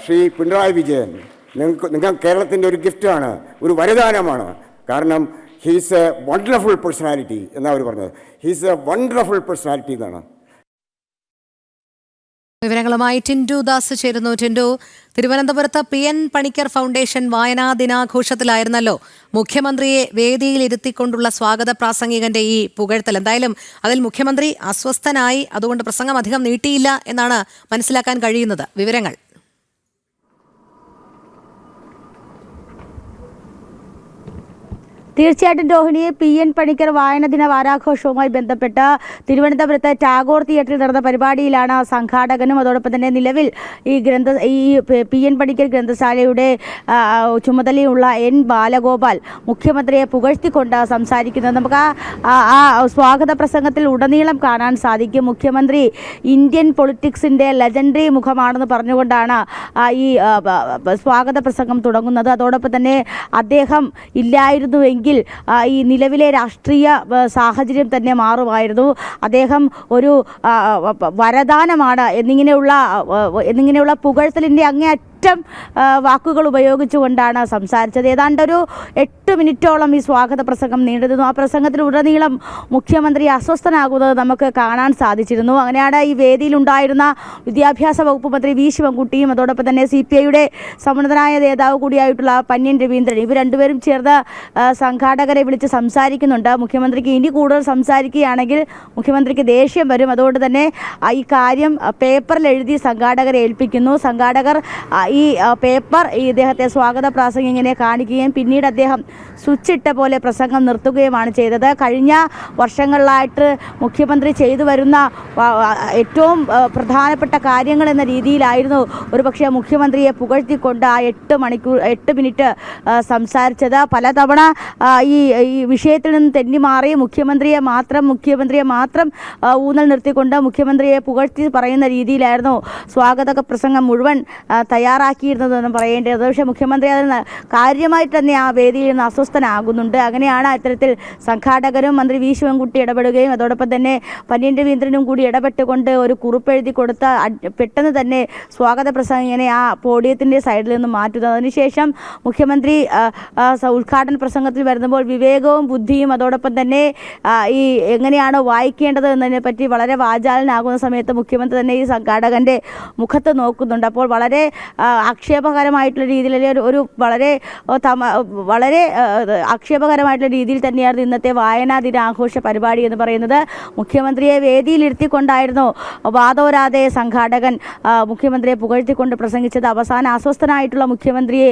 ശ്രീ പിണറായി വിജയൻ നിങ്ങൾ കേരളത്തിൻ്റെ ഒരു ഗിഫ്റ്റാണ്, ഒരു വരദാനമാണ്. കാരണം ഹീസ് എ വണ്ടർഫുൾ പേഴ്സണാലിറ്റി എന്നാണ് അവർ പറഞ്ഞത്. ഹീസ് എ വണ്ടർഫുൾ പേഴ്സണാലിറ്റി എന്നാണ്. വിവരങ്ങളുമായി ടിൻറ്റു ദാസ് ചേരുന്നു. ടിൻറ്റു, തിരുവനന്തപുരത്ത് PN പണിക്കർ ഫൗണ്ടേഷൻ വായനാ ദിനാഘോഷത്തിലായിരുന്നല്ലോ മുഖ്യമന്ത്രിയെ വേദിയിലിരുത്തിക്കൊണ്ടുള്ള സ്വാഗത പ്രാസംഗികന്റെ ഈ പുകഴ്ത്തൽ. എന്തായാലും അതിൽ മുഖ്യമന്ത്രി അസ്വസ്ഥനായി, അതുകൊണ്ട് പ്രസംഗം അധികം നീട്ടിയില്ല എന്നാണ് മനസ്സിലാക്കാൻ കഴിയുന്നത്. വിവരങ്ങൾ. തീർച്ചയായിട്ടും രോഹിണി, PN പണിക്കർ വായന ദിന വാരാഘോഷവുമായി ബന്ധപ്പെട്ട് തിരുവനന്തപുരത്ത് ടാഗോർ തിയേറ്ററിൽ നടന്ന പരിപാടിയിലാണ് സംഘാടകനും അതോടൊപ്പം തന്നെ നിലവിൽ ഈ PN പണിക്കർ ഗ്രന്ഥശാലയുടെ ചുമതലയുള്ള N ബാലഗോപാൽ മുഖ്യമന്ത്രിയെ പുകഴ്ത്തിക്കൊണ്ട് സംസാരിക്കുന്നത്. നമുക്ക് ആ സ്വാഗത പ്രസംഗത്തിൽ ഉടനീളം കാണാൻ സാധിക്കും. മുഖ്യമന്ത്രി ഇന്ത്യൻ പൊളിറ്റിക്സിൻ്റെ ലെജൻഡറി മുഖമാണെന്ന് പറഞ്ഞുകൊണ്ടാണ് ഈ സ്വാഗത പ്രസംഗം തുടങ്ങുന്നത്. അതോടൊപ്പം തന്നെ അദ്ദേഹം ഇല്ലായിരുന്നുവെങ്കിൽ ഈ നിലവിലെ രാഷ്ട്രീയ സാഹചര്യം തന്നെ മാറുമായിരുന്നു. അദ്ദേഹം ഒരു വരദാനമാണ് എന്നിങ്ങനെയുള്ള പുകഴ്ത്തലിൻ്റെ അങ്ങേയറ്റം വാക്കുകൾ ഉപയോഗിച്ചുകൊണ്ടാണ് സംസാരിച്ചത്. ഏതാണ്ട് ഒരു 8 മിനിറ്റോളം ഈ സ്വാഗത പ്രസംഗം നീണ്ടിരുന്നു. ആ പ്രസംഗത്തിൽ ഉടനീളം മുഖ്യമന്ത്രി അസ്വസ്ഥനാകുന്നത് നമുക്ക് കാണാൻ സാധിച്ചിരുന്നു. അങ്ങനെയാണ് ഈ വേദിയിലുണ്ടായിരുന്ന വിദ്യാഭ്യാസ വകുപ്പ് മന്ത്രി V ശിവൻകുട്ടിയും അതോടൊപ്പം തന്നെ CPIയുടെ സമുന്നതനായ നേതാവ് കൂടിയായിട്ടുള്ള പന്ന്യൻ രവീന്ദ്രൻ, ഇവർ രണ്ടുപേരും ചേർന്ന് സംഘാടകരെ വിളിച്ച് സംസാരിക്കുന്നുണ്ട്. മുഖ്യമന്ത്രിക്ക് ഇനി കൂടുതൽ സംസാരിക്കുകയാണെങ്കിൽ മുഖ്യമന്ത്രിക്ക് ദേഷ്യം വരും. അതുകൊണ്ട് തന്നെ ഈ കാര്യം പേപ്പറിൽ എഴുതി സംഘാടകരെ ഏൽപ്പിക്കുന്നു. സംഘാടകർ ഈ പേപ്പർ ഇദ്ദേഹത്തെ സ്വാഗത പ്രാസംഗികനെ കാണിക്കുകയും പിന്നീട് അദ്ദേഹം സ്വിച്ചിട്ട പോലെ പ്രസംഗം നിർത്തുകയുമാണ് ചെയ്തത്. കഴിഞ്ഞ വർഷങ്ങളിലായിട്ട് മുഖ്യമന്ത്രി ചെയ്തു വരുന്ന ഏറ്റവും പ്രധാനപ്പെട്ട കാര്യങ്ങൾ എന്ന രീതിയിലായിരുന്നു ഒരുപക്ഷെ മുഖ്യമന്ത്രിയെ പുകഴ്ത്തിക്കൊണ്ട് ആ 8 മിനിറ്റ് സംസാരിച്ചത്. പലതവണ ഈ വിഷയത്തിൽ നിന്ന് തെന്നിമാറി മുഖ്യമന്ത്രിയെ മാത്രം ഊന്നൽ നിർത്തിക്കൊണ്ട് മുഖ്യമന്ത്രിയെ പുകഴ്ത്തി പറയുന്ന രീതിയിലായിരുന്നു സ്വാഗത പ്രസംഗം മുഴുവൻ തയ്യാറാക്കിയിരുന്നതെന്ന് പറയേണ്ടത്. പക്ഷേ മുഖ്യമന്ത്രി അതിന് കാര്യമായിട്ട് തന്നെ ആ വേദിയിൽ നിന്ന് അസ്വസ്ഥനാകുന്നുണ്ട്. അങ്ങനെയാണ് ഇത്തരത്തിൽ സംഘാടകരും മന്ത്രി V ശിവൻകുട്ടി ഇടപെടുകയും അതോടൊപ്പം തന്നെ പന്ന്യൻ രവീന്ദ്രനും കൂടി ഇടപെട്ടുകൊണ്ട് ഒരു കുറിപ്പെഴുതി കൊടുത്ത് പെട്ടെന്ന് തന്നെ സ്വാഗത പ്രസംഗികനെ ആ പോഡിയത്തിൻ്റെ സൈഡിൽ നിന്ന് മാറ്റുന്നത്. അതിനുശേഷം മുഖ്യമന്ത്രി ഉദ്ഘാടന പ്രസംഗത്തിൽ വരുമ്പോൾ വിവേകവും ബുദ്ധിയും അതോടൊപ്പം തന്നെ ഈ എങ്ങനെയാണ് വായിക്കേണ്ടത് എന്നതിനെ പറ്റി വളരെ വാചാലനാകുന്ന സമയത്ത് മുഖ്യമന്ത്രി തന്നെ ഈ സംഘാടകൻ്റെ മുഖത്ത് നോക്കുന്നുണ്ട്. അപ്പോൾ വളരെ ആക്ഷേപകരമായിട്ടുള്ള രീതിയിൽ ഒരു വളരെ ആക്ഷേപകരമായിട്ടുള്ള രീതിയിൽ തന്നെയായിരുന്നു ഇന്നത്തെ വായനാ ദിനാഘോഷ പരിപാടി എന്ന് പറയുന്നത്. മുഖ്യമന്ത്രിയെ വേദിയിലിരുത്തിക്കൊണ്ടായിരുന്നു വാദോരാതെ സംഘാടകൻ മുഖ്യമന്ത്രിയെ പുകഴ്ത്തിക്കൊണ്ട് പ്രസംഗിച്ചത്. അവസാനം അസ്വസ്ഥനായിട്ടുള്ള മുഖ്യമന്ത്രിയെ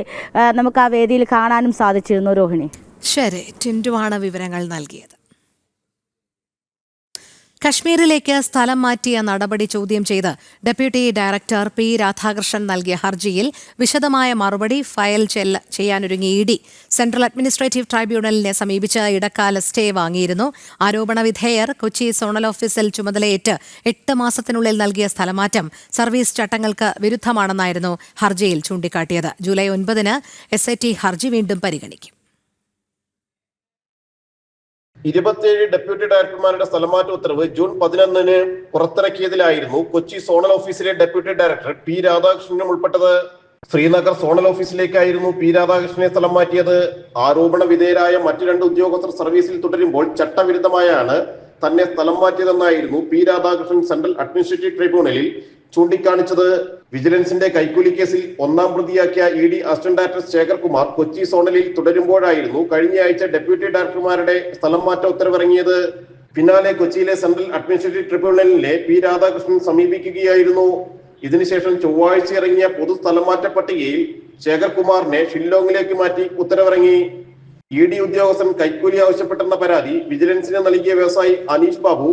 നമുക്ക് ആ വേദിയിൽ കാണാനും സാധിച്ചിരുന്നു. രോഹിണി. ശരി, ടിൻറ്റുവാണ് വിവരങ്ങൾ നൽകിയത്. കശ്മീരിലേക്ക് സ്ഥലം മാറ്റിയ നടപടി ചോദ്യം ചെയ്ത് ഡെപ്യൂട്ടി ഡയറക്ടർ P രാധാകൃഷ്ണൻ നൽകിയ ഹർജിയിൽ വിശദമായ മറുപടി ഫയൽ ചെയ്യാനൊരുങ്ങി ED. സെൻട്രൽ അഡ്മിനിസ്ട്രേറ്റീവ് ട്രൈബ്യൂണലിനെ സമീപിച്ച് ഇടക്കാല സ്റ്റേ വാങ്ങിയിരുന്നു. ആരോപണ വിധേയർ കൊച്ചി സോണൽ ഓഫീസിൽ ചുമതലയേറ്റ് 8 മാസത്തിനുള്ളിൽ നൽകിയ സ്ഥലമാറ്റം സർവീസ് ചട്ടങ്ങൾക്ക് വിരുദ്ധമാണെന്നായിരുന്നു ഹർജിയിൽ ചൂണ്ടിക്കാട്ടിയത്. ജൂലൈ 9-ന് SIT ഹർജി വീണ്ടും പരിഗണിക്കും. 27 ഡെപ്യൂട്ടി ഡയറക്ടർമാരുടെ സ്ഥലമാറ്റ ഉത്തരവ് ജൂൺ 11 പുറത്തിറക്കിയതിലായിരുന്നു കൊച്ചി സോണൽ ഓഫീസിലെ ഡെപ്യൂട്ടി ഡയറക്ടർ പി രാധാകൃഷ്ണനും ഉൾപ്പെട്ടത്. ശ്രീനഗർ സോണൽ ഓഫീസിലേക്കായിരുന്നു പി രാധാകൃഷ്ണനെ സ്ഥലം മാറ്റിയത്. ആരോപണ വിധേയരായ മറ്റു 2 ഉദ്യോഗസ്ഥർ സർവീസിൽ തുടരുമ്പോൾ ചട്ടവിരുദ്ധമായാണ് തന്നെ സ്ഥലം മാറ്റിയതെന്നായിരുന്നു പി രാധാകൃഷ്ണൻ സെൻട്രൽ അഡ്മിനിസ്ട്രേറ്റീവ് ട്രിബ്യൂണലിൽ ചൂണ്ടിക്കാണിച്ചത്. വിജിലൻസിന്റെ കൈക്കൂലി കേസിൽ 1ാം പ്രതിയാക്കിയ ED assistant director Shekhar Kumar Kochi സോണലിൽ തുടരുമ്പോഴായിരുന്നു കഴിഞ്ഞയാഴ്ച ഡെപ്യൂട്ടി ഡയറക്ടർമാരുടെ സ്ഥലം മാറ്റ ഉത്തരവിറങ്ങിയത്. പിന്നാലെ കൊച്ചിയിലെ സെൻട്രൽ അഡ്മിനിസ്ട്രേറ്റീവ് ട്രിബ്യൂണലിലെ പി രാധാകൃഷ്ണൻ സമീപിക്കുകയായിരുന്നു. ഇതിനുശേഷം ചൊവ്വാഴ്ച ഇറങ്ങിയ പൊതു സ്ഥലം മാറ്റ പട്ടികയിൽ ശേഖർ കുമാറിനെ ഷില്ലോങ്ങിലേക്ക് മാറ്റി ഉത്തരവിറങ്ങി. ED ഉദ്യോഗസ്ഥൻ കൈക്കൂലി ആവശ്യപ്പെട്ടെന്ന പരാതി വിജിലൻസിന് നൽകിയ വ്യവസായി അനീഷ് ബാബു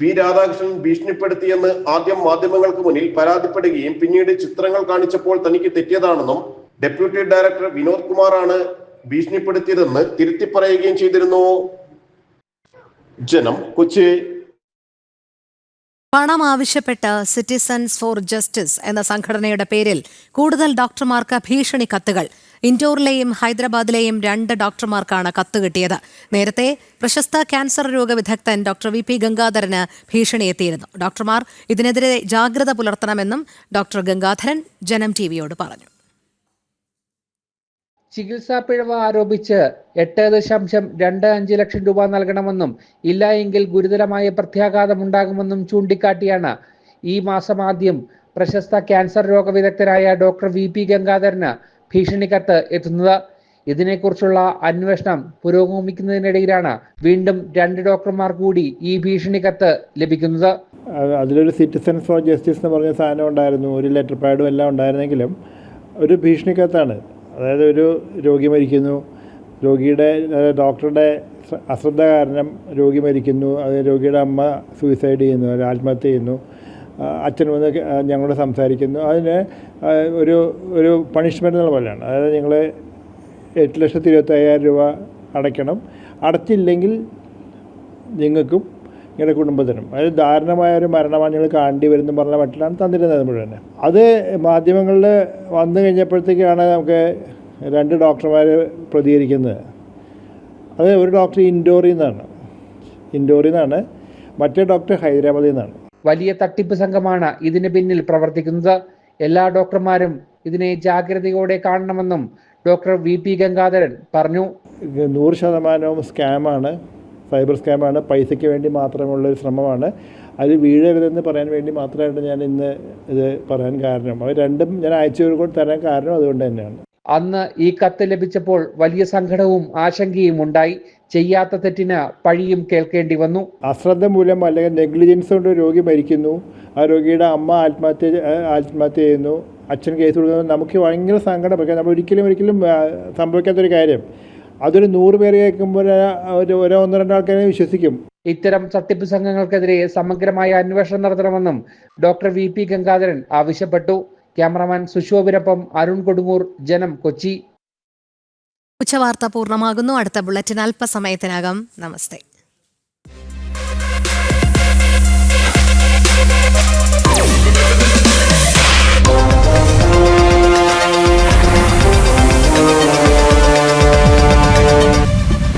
പി രാധാകൃഷ്ണൻ ഭീഷണിപ്പെടുത്തിയെന്ന് ആദ്യം മാധ്യമങ്ങൾക്ക് മുന്നിൽ പരാതിപ്പെടുകയും പിന്നീട് ചിത്രങ്ങൾ കാണിച്ചപ്പോൾ തനിക്ക് തെറ്റിയതാണെന്നും ഡെപ്യൂട്ടി ഡയറക്ടർ വിനോദ് കുമാറാണ് ഭീഷണിപ്പെടുത്തിയതെന്ന് തിരുത്തി പറയുകയും ചെയ്തിരുന്നു. ജനം, കൊച്ചി. പണം ആവശ്യപ്പെട്ട് സിറ്റിസൺസ് ഫോർ ജസ്റ്റിസ് എന്ന സംഘടനയുടെ പേരിൽ കൂടുതൽ ഡോക്ടർമാർക്ക് ഭീഷണി കത്തുകൾ. ഇൻഡോറിലെയും ഹൈദരാബാദിലെയും 2 ഡോക്ടർമാർക്കാണ് കത്ത് കിട്ടിയത്. നേരത്തെ പ്രശസ്ത ക്യാൻസർ രോഗവിദഗ്ധൻ ഡോക്ടർ VP ഗംഗാധരന് ഭീഷണി എത്തിയിരുന്നു. ഡോക്ടർമാർ ഇതിനെതിരെ ജാഗ്രത പുലർത്തണമെന്നും ഡോക്ടർ ഗംഗാധരൻ ജനം TVയോട് പറഞ്ഞു. ചികിത്സാ പിഴവ് ആരോപിച്ച് 8.25 ലക്ഷം രൂപ നൽകണമെന്നും ഇല്ല എങ്കിൽ ഗുരുതരമായ പ്രത്യാഘാതമുണ്ടാകുമെന്നും ചൂണ്ടിക്കാട്ടിയാണ് ഈ മാസം ആദ്യം പ്രശസ്ത ക്യാൻസർ രോഗവിദഗ്ധനായ ഡോക്ടർ VP ഗംഗാധരന് ഭീഷണി കത്ത് എത്തുന്നത്. ഇതിനെക്കുറിച്ചുള്ള അന്വേഷണം പുരോഗമിക്കുന്നതിനിടയിലാണ് വീണ്ടും 2 ഡോക്ടർമാർ കൂടി ഈ ഭീഷണി കത്ത് ലഭിക്കുന്നത്. അതിലൊരു സിറ്റിസൺസ് ഫോർ ജസ്റ്റിസ് എന്ന് പറഞ്ഞ സാധനം ഉണ്ടായിരുന്നു, ഒരു ലെറ്റർ പാഡും എല്ലാം ഉണ്ടായിരുന്നെങ്കിലും ഒരു ഭീഷണി കത്താണ്. അതായത് ഒരു രോഗി മരിക്കുന്നു, ഡോക്ടറുടെ അശ്രദ്ധ കാരണം രോഗി മരിക്കുന്നു, അത് രോഗിയുടെ അമ്മ സൂയിസൈഡ് ചെയ്യുന്നു, ആത്മഹത്യ ചെയ്യുന്നു, അച്ഛൻ വന്ന് ഞങ്ങളോട് സംസാരിക്കുന്നു. അതിന് ഒരു പണിഷ്മെൻ്റ് എന്നുള്ള പോലെയാണ്. അതായത് നിങ്ങൾ 8,25,000 രൂപ അടയ്ക്കണം, അടച്ചില്ലെങ്കിൽ നിങ്ങൾക്കും നിങ്ങളുടെ കുടുംബത്തിനും അതായത് ദാരുണമായ ഒരു മരണമാണ് നിങ്ങൾ കാണേണ്ടി വരുന്നു പറഞ്ഞ മട്ടിലാണ് തന്നിരുന്നത് മുഴുവൻ. അത് മാധ്യമങ്ങളിൽ വന്നു കഴിഞ്ഞപ്പോഴത്തേക്കാണ് നമുക്ക് 2 ഡോക്ടർമാർ പ്രതികരിക്കുന്നത്. അത് ഒരു ഡോക്ടർ ഇൻഡോറിൽ നിന്നാണ്, മറ്റേ ഡോക്ടർ ഹൈദരാബാദിൽ നിന്നാണ്. വലിയ തട്ടിപ്പ് സംഘമാണ് ഇതിന് പിന്നിൽ പ്രവർത്തിക്കുന്നത്. എല്ലാ ഡോക്ടർമാരും ഇതിനെ ജാഗ്രതയോടെ കാണണമെന്നും ഡോക്ടർ VP ഗംഗാധരൻ പറഞ്ഞു. 100% സ്കാമാണ്, സൈബർ സ്കാമാണ്, പൈസയ്ക്ക് വേണ്ടി മാത്രമുള്ളൊരു ശ്രമമാണ്. അത് വീഴരുതെന്ന് പറയാൻ വേണ്ടി മാത്രമായിട്ട് ഞാൻ ഇന്ന് ഇത് പറയാൻ കാരണം. അത് 2ഉം ഞാൻ അയച്ചു തരാൻ കാരണം അതുകൊണ്ട് തന്നെയാണ്. അന്ന് ഈ കത്ത് ലഭിച്ചപ്പോൾ വലിയ സങ്കടവും ആശങ്കയും ഉണ്ടായി. ചെയ്യാത്ത തെറ്റിന് പഴിയും കേൾക്കേണ്ടി വന്നു. അശ്രദ്ധ മൂലം അല്ലെങ്കിൽ നെഗ്ലിജൻസ് കൊണ്ട് രോഗി മരിക്കുന്നു, ആ രോഗിയുടെ അമ്മ ആത്മഹത്യ ചെയ്യുന്നു, അച്ഛൻ കേസ് കൊടുക്കുന്നു. നമുക്ക് ഭയങ്കര സങ്കടം. പക്ഷേ നമ്മൾ ഒരിക്കലും സംഭവിക്കാത്തൊരു കാര്യം. അതൊരു 100 പേര് കേൾക്കുമ്പോൾ 1-2 ആൾക്കാരെ വിശ്വസിക്കും. ഇത്തരം തട്ടിപ്പ് സംഘങ്ങൾക്കെതിരെ സമഗ്രമായ അന്വേഷണം നടത്തണമെന്നും ഡോക്ടർ VP ഗംഗാധരൻ ആവശ്യപ്പെട്ടു. ക്യാമറമാൻ സുശോഭിനൊപ്പം അരുൺ കൊടുങ്ങൂർ, ജനം, കൊച്ചി. ഉച്ചവാർത്ത പൂർണ്ണമാകുന്നു. അടുത്ത ബുള്ളറ്റിൻ അല്പസമയത്തിനകം. നമസ്തേ.